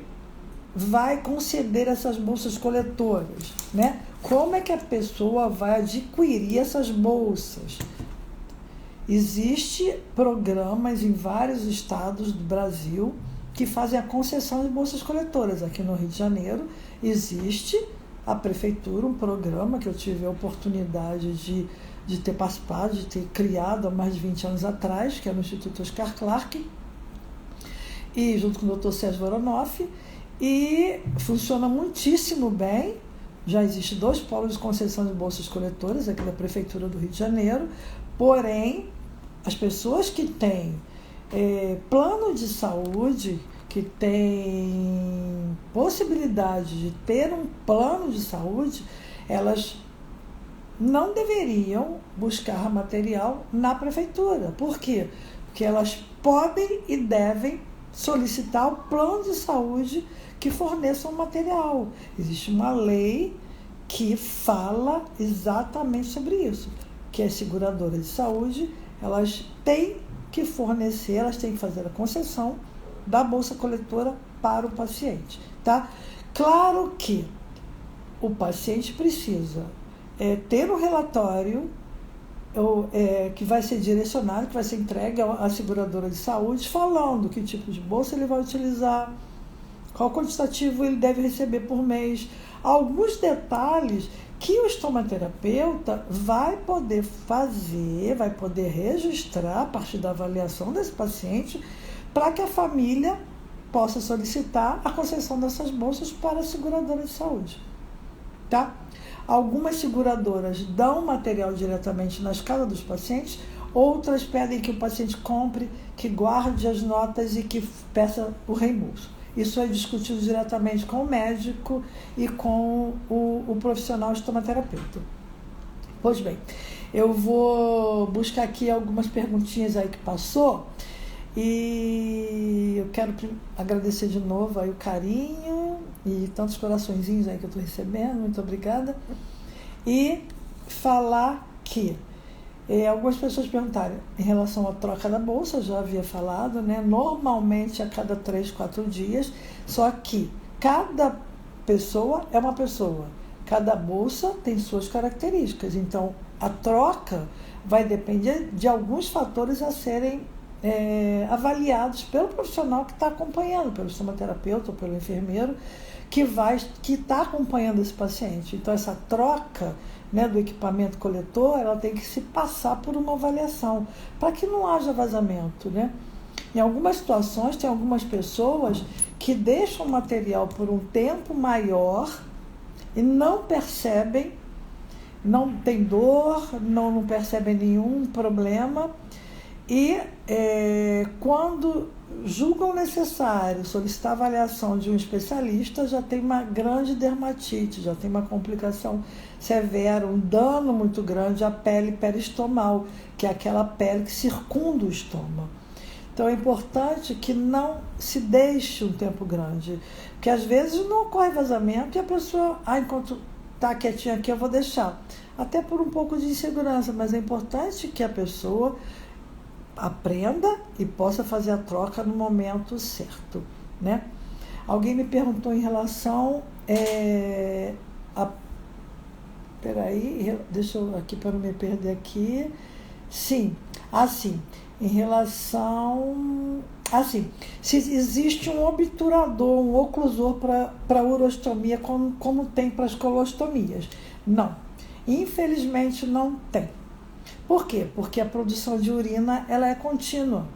vai conceder essas bolsas coletoras, né? Como é que a pessoa vai adquirir essas bolsas? Existem programas em vários estados do Brasil que fazem a concessão de bolsas coletoras. Aqui no Rio de Janeiro existe a prefeitura, um programa que eu tive a oportunidade de ter participado, de ter criado há mais de 20 anos atrás, que é no Instituto Oscar Clarke, e junto com o Dr. Sérgio Voronoff, e funciona muitíssimo bem. Já existem 2 polos de concessão de bolsas coletoras aqui da Prefeitura do Rio de Janeiro, porém, as pessoas que têm plano de saúde, que têm possibilidade de ter um plano de saúde, elas não deveriam buscar material na Prefeitura. Por quê? Porque elas podem e devem solicitar o plano de saúde que forneça o material. Existe uma lei que fala exatamente sobre isso, que as seguradoras de saúde, elas têm que fornecer, elas têm que fazer a concessão da bolsa coletora para o paciente, tá? Claro que o paciente precisa ter um relatório que vai ser direcionado, que vai ser entregue à seguradora de saúde, falando que tipo de bolsa ele vai utilizar, qual quantitativo ele deve receber por mês, alguns detalhes que o estomaterapeuta vai poder fazer, vai poder registrar a partir da avaliação desse paciente, para que a família possa solicitar a concessão dessas bolsas para a seguradora de saúde, tá? Algumas seguradoras dão material diretamente na casa dos pacientes, outras pedem que o paciente compre, que guarde as notas e que peça o reembolso. Isso é discutido diretamente com o médico e com o profissional estomaterapeuta. Pois bem, eu vou buscar aqui algumas perguntinhas aí que passou e eu quero agradecer de novo aí o carinho e tantos coraçõezinhos aí que eu estou recebendo, muito obrigada. E falar que algumas pessoas perguntaram em relação à troca da bolsa, eu já havia falado, né? Normalmente a cada 3, 4 dias, só que cada pessoa é uma pessoa. Cada bolsa tem suas características, então a troca vai depender de alguns fatores a serem avaliados pelo profissional que está acompanhando, pelo estomaterapeuta ou pelo enfermeiro que está acompanhando esse paciente. Então essa troca, né, do equipamento coletor, ela tem que se passar por uma avaliação, para que não haja vazamento, né? Em algumas situações, tem algumas pessoas que deixam o material por um tempo maior e não percebem, não tem dor, não percebem nenhum problema, e quando julgam necessário solicitar a avaliação de um especialista, já tem uma grande dermatite, já tem uma complicação severa, um dano muito grande à pele peristomal, que é aquela pele que circunda o estômago. Então é importante que não se deixe um tempo grande, porque às vezes não ocorre vazamento e a pessoa, enquanto está quietinha aqui eu vou deixar, até por um pouco de insegurança, mas é importante que a pessoa aprenda e possa fazer a troca no momento certo, né? Alguém me perguntou em relação peraí, deixa eu aqui para não me perder aqui. Sim, em relação se existe um obturador, um oclusor para urostomia como tem para as colostomias. Não, infelizmente não tem. Por quê? Porque a produção de urina ela é contínua.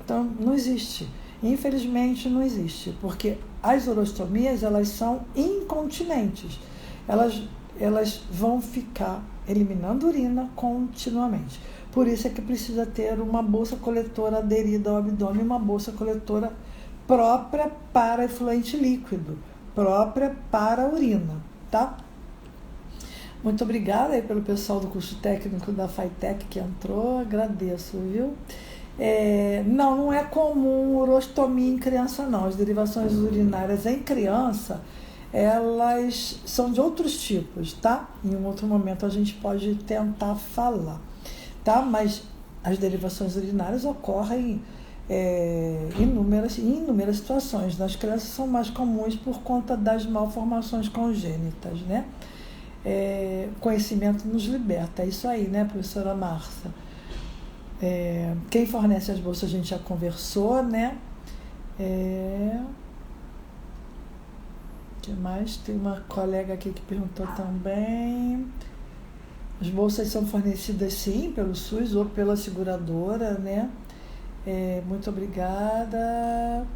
Então, não existe. Infelizmente, não existe. Porque as urostomias, elas são incontinentes. Elas vão ficar eliminando urina continuamente. Por isso é que precisa ter uma bolsa coletora aderida ao abdômen, uma bolsa coletora própria para efluente líquido, própria para a urina, tá? Muito obrigada aí pelo pessoal do curso técnico da FAITEC que entrou, agradeço, viu? Não é comum urostomia em criança, não. As derivações urinárias em criança, elas são de outros tipos, tá? Em um outro momento a gente pode tentar falar, tá? Mas as derivações urinárias ocorrem em inúmeras situações. Nas crianças são mais comuns por conta das malformações congênitas, né? Conhecimento nos liberta, é isso aí, né, professora Márcia? Quem fornece as bolsas a gente já conversou, né? Que mais? Tem uma colega aqui que perguntou também. As bolsas são fornecidas sim pelo SUS ou pela seguradora, né? Muito obrigada.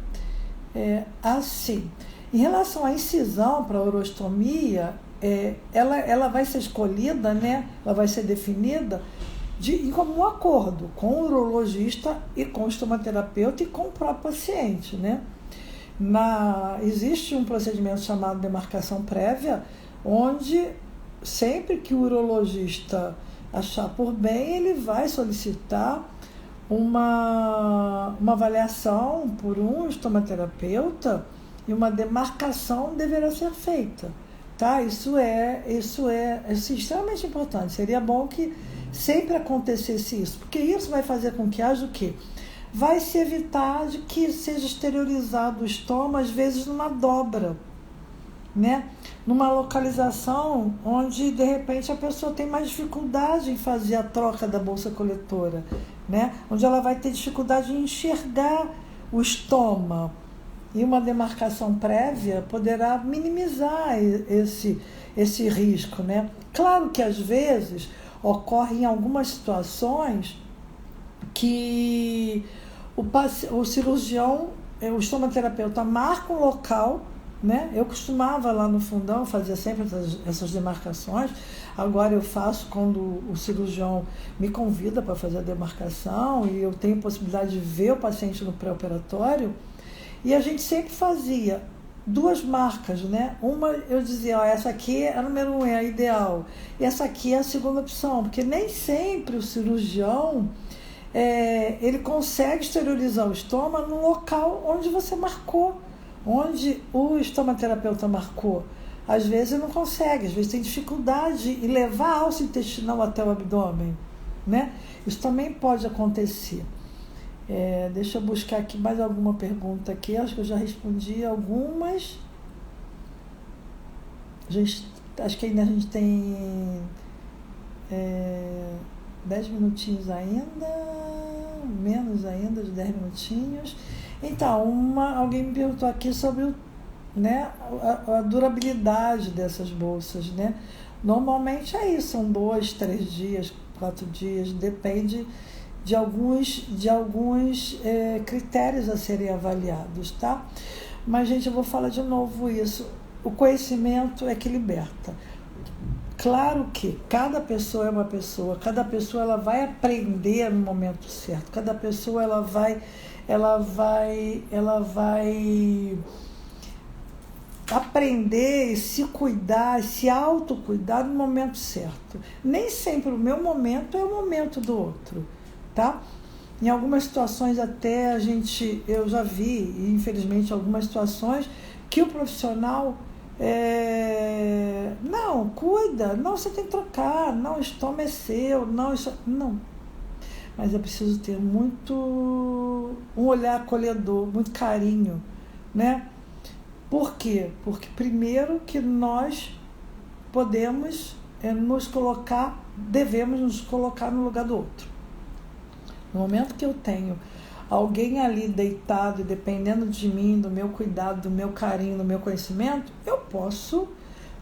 Em relação à incisão para a urostomia, ela vai ser escolhida, né? Ela vai ser definida em comum acordo com o urologista e com o estomaterapeuta e com o próprio paciente, né? Existe um procedimento chamado demarcação prévia, onde sempre que o urologista achar por bem, ele vai solicitar uma avaliação por um estomaterapeuta e uma demarcação deverá ser feita. Tá? Isso é extremamente importante. Seria bom que sempre acontecesse isso, porque isso vai fazer com que haja o quê? Vai se evitar de que seja exteriorizado o estômago, às vezes numa dobra, né? Numa localização onde, de repente, a pessoa tem mais dificuldade em fazer a troca da bolsa coletora, né? Onde ela vai ter dificuldade em enxergar o estômago. E uma demarcação prévia poderá minimizar esse risco, né? Claro que, às vezes, ocorre em algumas situações que o cirurgião, o estomaterapeuta marca um local, né? Eu costumava lá no fundão fazer sempre essas demarcações. Agora eu faço quando o cirurgião me convida para fazer a demarcação e eu tenho possibilidade de ver o paciente no pré-operatório. E a gente sempre fazia duas marcas, né? Uma eu dizia, essa aqui é a número 1, é a ideal. E essa aqui é a segunda opção, porque nem sempre o cirurgião ele consegue exteriorizar o estômago no local onde você marcou, onde o estomaterapeuta marcou. Às vezes ele não consegue, às vezes tem dificuldade em levar a alça intestinal até o abdômen, né? Isso também pode acontecer. Deixa eu buscar aqui mais alguma pergunta aqui. Acho que eu já respondi algumas. Acho que ainda a gente tem 10 minutinhos ainda, menos ainda de 10 minutinhos. Então, alguém me perguntou aqui sobre né, a durabilidade dessas bolsas, né? Normalmente é isso, são 2, 3 dias, 4 dias, depende de alguns critérios a serem avaliados, tá? Mas, gente, eu vou falar de novo isso. O conhecimento é que liberta. Claro que cada pessoa é uma pessoa, cada pessoa ela vai aprender no momento certo, cada pessoa ela vai aprender e se cuidar, se autocuidar no momento certo. Nem sempre o meu momento é o momento do outro, tá? Em algumas situações até eu já vi, infelizmente, algumas situações que o profissional não, cuida, não, você tem que trocar, não, o estômago é seu, não. Mas é preciso ter um olhar acolhedor, muito carinho, né? Por quê? Porque primeiro que nós devemos nos colocar no lugar do outro. No momento que eu tenho alguém ali deitado e dependendo de mim, do meu cuidado, do meu carinho, do meu conhecimento, eu posso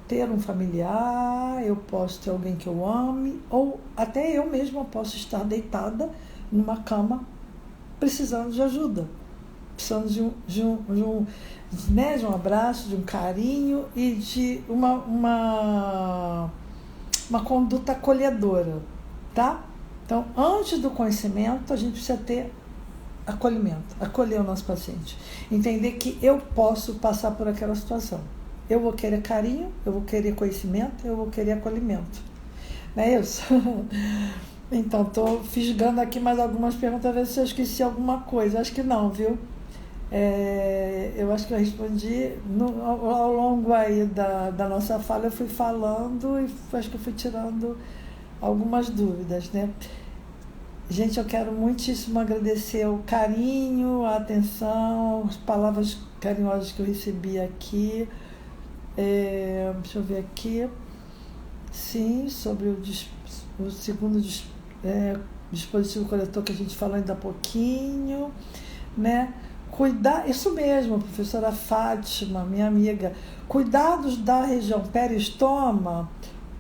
ter um familiar, eu posso ter alguém que eu ame, ou até eu mesma posso estar deitada numa cama precisando de ajuda, precisando de um abraço, de um carinho e de uma conduta acolhedora, tá? Então, antes do conhecimento, a gente precisa ter acolhimento, acolher o nosso paciente, entender que eu posso passar por aquela situação. Eu vou querer carinho, eu vou querer conhecimento, eu vou querer acolhimento. Não é isso? Então, estou fisgando aqui mais algumas perguntas, a ver se eu esqueci alguma coisa. Acho que não, viu? Eu acho que eu respondi ao longo aí da nossa fala, eu fui falando e acho que eu fui tirando algumas dúvidas, né? Gente, eu quero muitíssimo agradecer o carinho, a atenção, as palavras carinhosas que eu recebi aqui. Deixa eu ver aqui. Sim, sobre o segundo dispositivo coletor que a gente falou ainda há pouquinho, né? Isso mesmo, professora Fátima, minha amiga. Cuidados da região periestoma,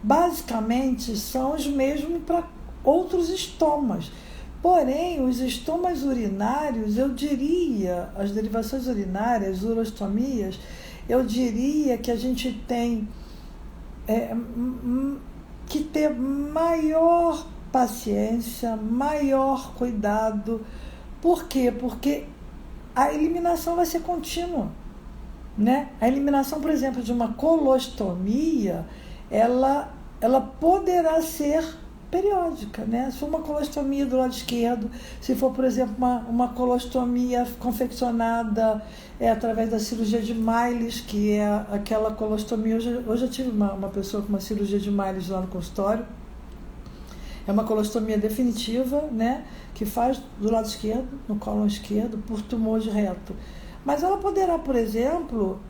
basicamente, são os mesmos para outros estomas. Porém, os estomas urinários, eu diria, as derivações urinárias, urostomias, eu diria que a gente tem que ter maior paciência, maior cuidado. Por quê? Porque a eliminação vai ser contínua, né? A eliminação, por exemplo, de uma colostomia, ela poderá ser periódica, né? Se for uma colostomia do lado esquerdo, se for, por exemplo, uma colostomia confeccionada através da cirurgia de Miles, que é aquela colostomia, hoje eu tive uma pessoa com uma cirurgia de Miles lá no consultório, é uma colostomia definitiva, né? Que faz do lado esquerdo, no cólon esquerdo, por tumor de reto. Mas ela poderá, por exemplo,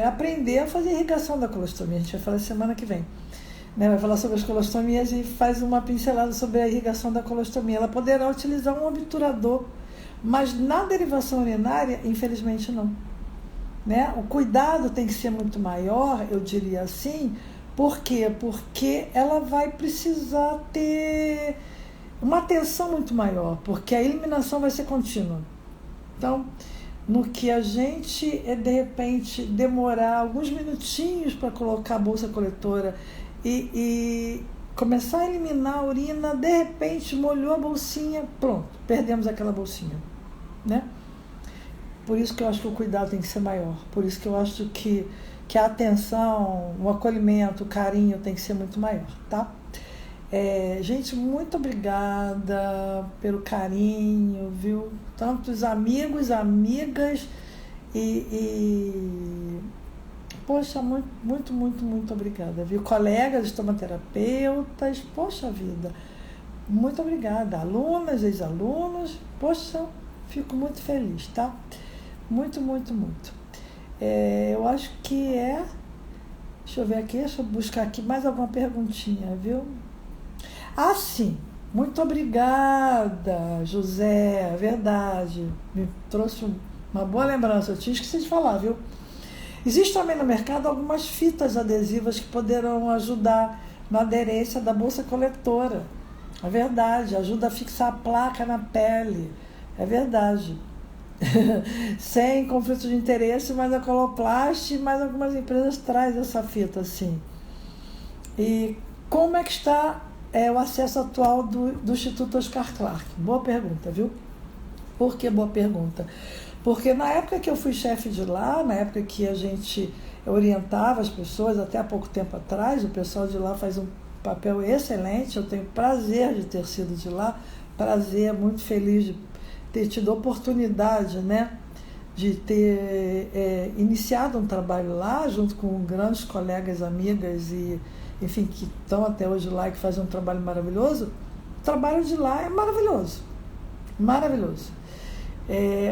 aprender a fazer irrigação da colostomia. A gente vai falar semana que vem. Né? Vai falar sobre as colostomias e faz uma pincelada sobre a irrigação da colostomia. Ela poderá utilizar um obturador, mas na derivação urinária, infelizmente, não. Né? O cuidado tem que ser muito maior, eu diria assim. Por quê? Porque ela vai precisar ter uma atenção muito maior, porque a eliminação vai ser contínua. Então, no que a gente, de repente, demorar alguns minutinhos para colocar a bolsa coletora e começar a eliminar a urina, de repente molhou a bolsinha, pronto, perdemos aquela bolsinha, né? Por isso que eu acho que o cuidado tem que ser maior, por isso que eu acho que a atenção, o acolhimento, o carinho tem que ser muito maior, tá? Gente, muito obrigada pelo carinho, viu? Tantos amigos, amigas poxa, muito, muito, muito obrigada, viu? Colegas estomaterapeutas, poxa vida, muito obrigada. Alunas, ex-alunos, poxa, fico muito feliz, tá? Muito, muito, muito. Eu acho que Deixa eu ver aqui, deixa eu buscar aqui mais alguma perguntinha, viu? Ah, sim. Muito obrigada, José. É verdade. Me trouxe uma boa lembrança. Eu tinha esquecido de falar, viu? Existem também no mercado algumas fitas adesivas que poderão ajudar na aderência da bolsa coletora. É verdade. Ajuda a fixar a placa na pele. É verdade. Sem conflito de interesse, mas a Coloplast, mas algumas empresas trazem essa fita, assim. E como é que está o acesso atual do Instituto Oscar Clarke? Boa pergunta, viu? Por que boa pergunta? Porque na época que eu fui chefe de lá, na época que a gente orientava as pessoas, até há pouco tempo atrás, o pessoal de lá faz um papel excelente, eu tenho prazer de ter sido de lá, prazer, muito feliz de ter tido a oportunidade, né, de ter iniciado um trabalho lá, junto com grandes colegas, amigas e, enfim, que estão até hoje lá e que fazem um trabalho maravilhoso. O trabalho de lá é maravilhoso, maravilhoso.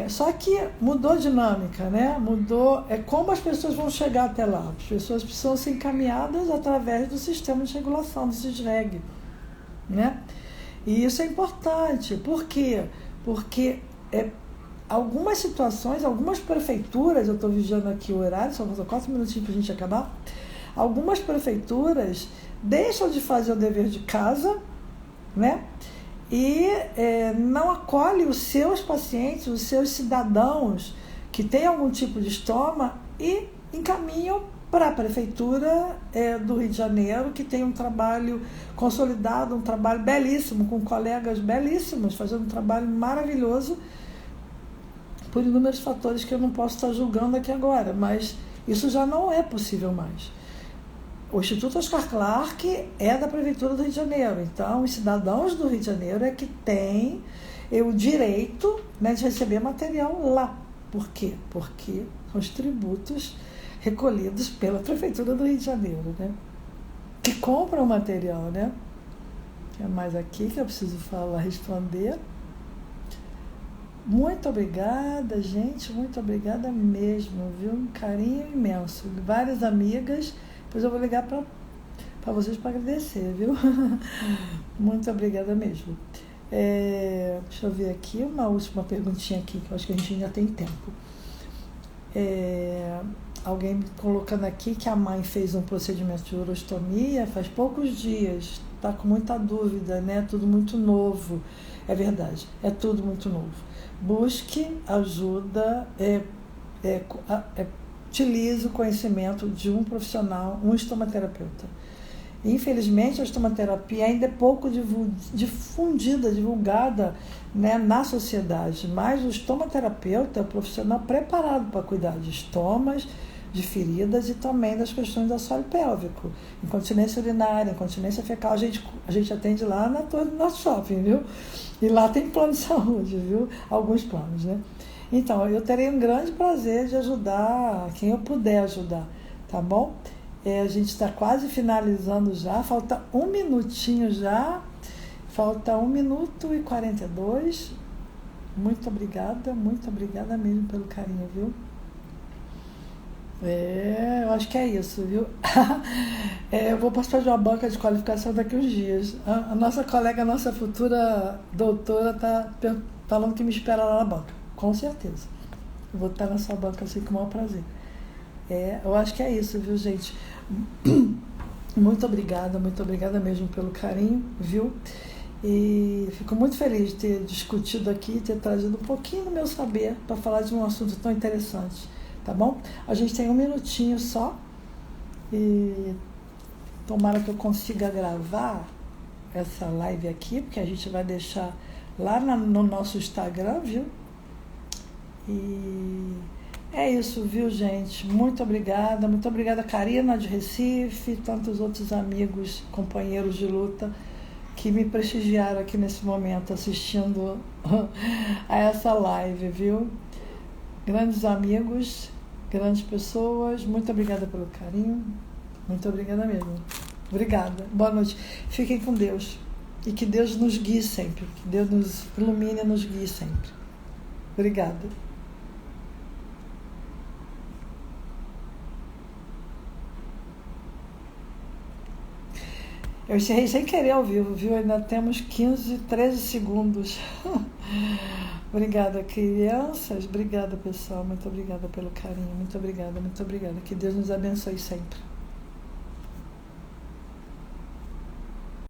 Só que mudou a dinâmica, né? Mudou como as pessoas vão chegar até lá. As pessoas precisam ser encaminhadas através do sistema de regulação, do SISREG, né? E isso é importante. Por quê? Porque algumas situações, algumas prefeituras, eu estou vigiando aqui o horário, só faltam 4 minutinhos para a gente acabar, algumas prefeituras deixam de fazer o dever de casa, né? E não acolhe os seus pacientes, os seus cidadãos que têm algum tipo de estoma e encaminham para a Prefeitura do Rio de Janeiro, que tem um trabalho consolidado, um trabalho belíssimo, com colegas belíssimos, fazendo um trabalho maravilhoso, por inúmeros fatores que eu não posso estar julgando aqui agora, mas isso já não é possível mais. O Instituto Oscar Clarke é da Prefeitura do Rio de Janeiro, então os cidadãos do Rio de Janeiro é que têm o direito, né, de receber material lá. Por quê? Porque são os tributos recolhidos pela Prefeitura do Rio de Janeiro, né, que compram o material, né? O que é mais aqui que eu preciso falar, responder? Muito obrigada, gente, muito obrigada mesmo, viu? Um carinho imenso. Várias amigas. Depois eu vou ligar para vocês para agradecer, viu? Muito obrigada mesmo. Deixa eu ver aqui, uma última perguntinha aqui, que eu acho que a gente ainda tem tempo. Alguém me colocando aqui que a mãe fez um procedimento de urostomia faz poucos dias, está com muita dúvida, né? Tudo muito novo. É verdade, é tudo muito novo. Busque ajuda, utilize o conhecimento de um profissional, um estomaterapeuta. Infelizmente, a estomaterapia ainda é pouco difundida, divulgada, né, na sociedade, mas o estomaterapeuta é um profissional preparado para cuidar de estomas, de feridas e também das questões do assoalho pélvico, incontinência urinária, incontinência fecal. A gente atende lá na torre do nosso shopping, viu? E lá tem plano de saúde, viu? Alguns planos, né? Então, eu terei um grande prazer de ajudar quem eu puder ajudar, tá bom? A gente está quase finalizando já, falta um minutinho já, falta 1 minuto e 42. Muito obrigada mesmo pelo carinho, viu? Eu acho que é isso, viu? Eu vou participar de uma banca de qualificação daqui uns dias. A nossa colega, a nossa futura doutora, está falando que me espera lá na banca. Com certeza. Eu vou estar na sua banca assim com o maior prazer. Eu acho que é isso, viu, gente? Muito obrigada mesmo pelo carinho, viu? E fico muito feliz de ter discutido aqui, ter trazido um pouquinho do meu saber para falar de um assunto tão interessante, tá bom? A gente tem 1 minutinho só e tomara que eu consiga gravar essa live aqui, porque a gente vai deixar lá no nosso Instagram, viu? E é isso, viu, gente? Muito obrigada, Karina de Recife, tantos outros amigos, companheiros de luta que me prestigiaram aqui nesse momento assistindo a essa live, viu? Grandes amigos, grandes pessoas, muito obrigada pelo carinho, muito obrigada mesmo. Obrigada, boa noite. Fiquem com Deus e que Deus nos guie sempre, que Deus nos ilumine e nos guie sempre. Obrigada. Eu encerrei sem querer ao vivo, viu? Ainda temos 15, 13 segundos. Obrigada, crianças. Obrigada, pessoal. Muito obrigada pelo carinho. Muito obrigada, muito obrigada. Que Deus nos abençoe sempre.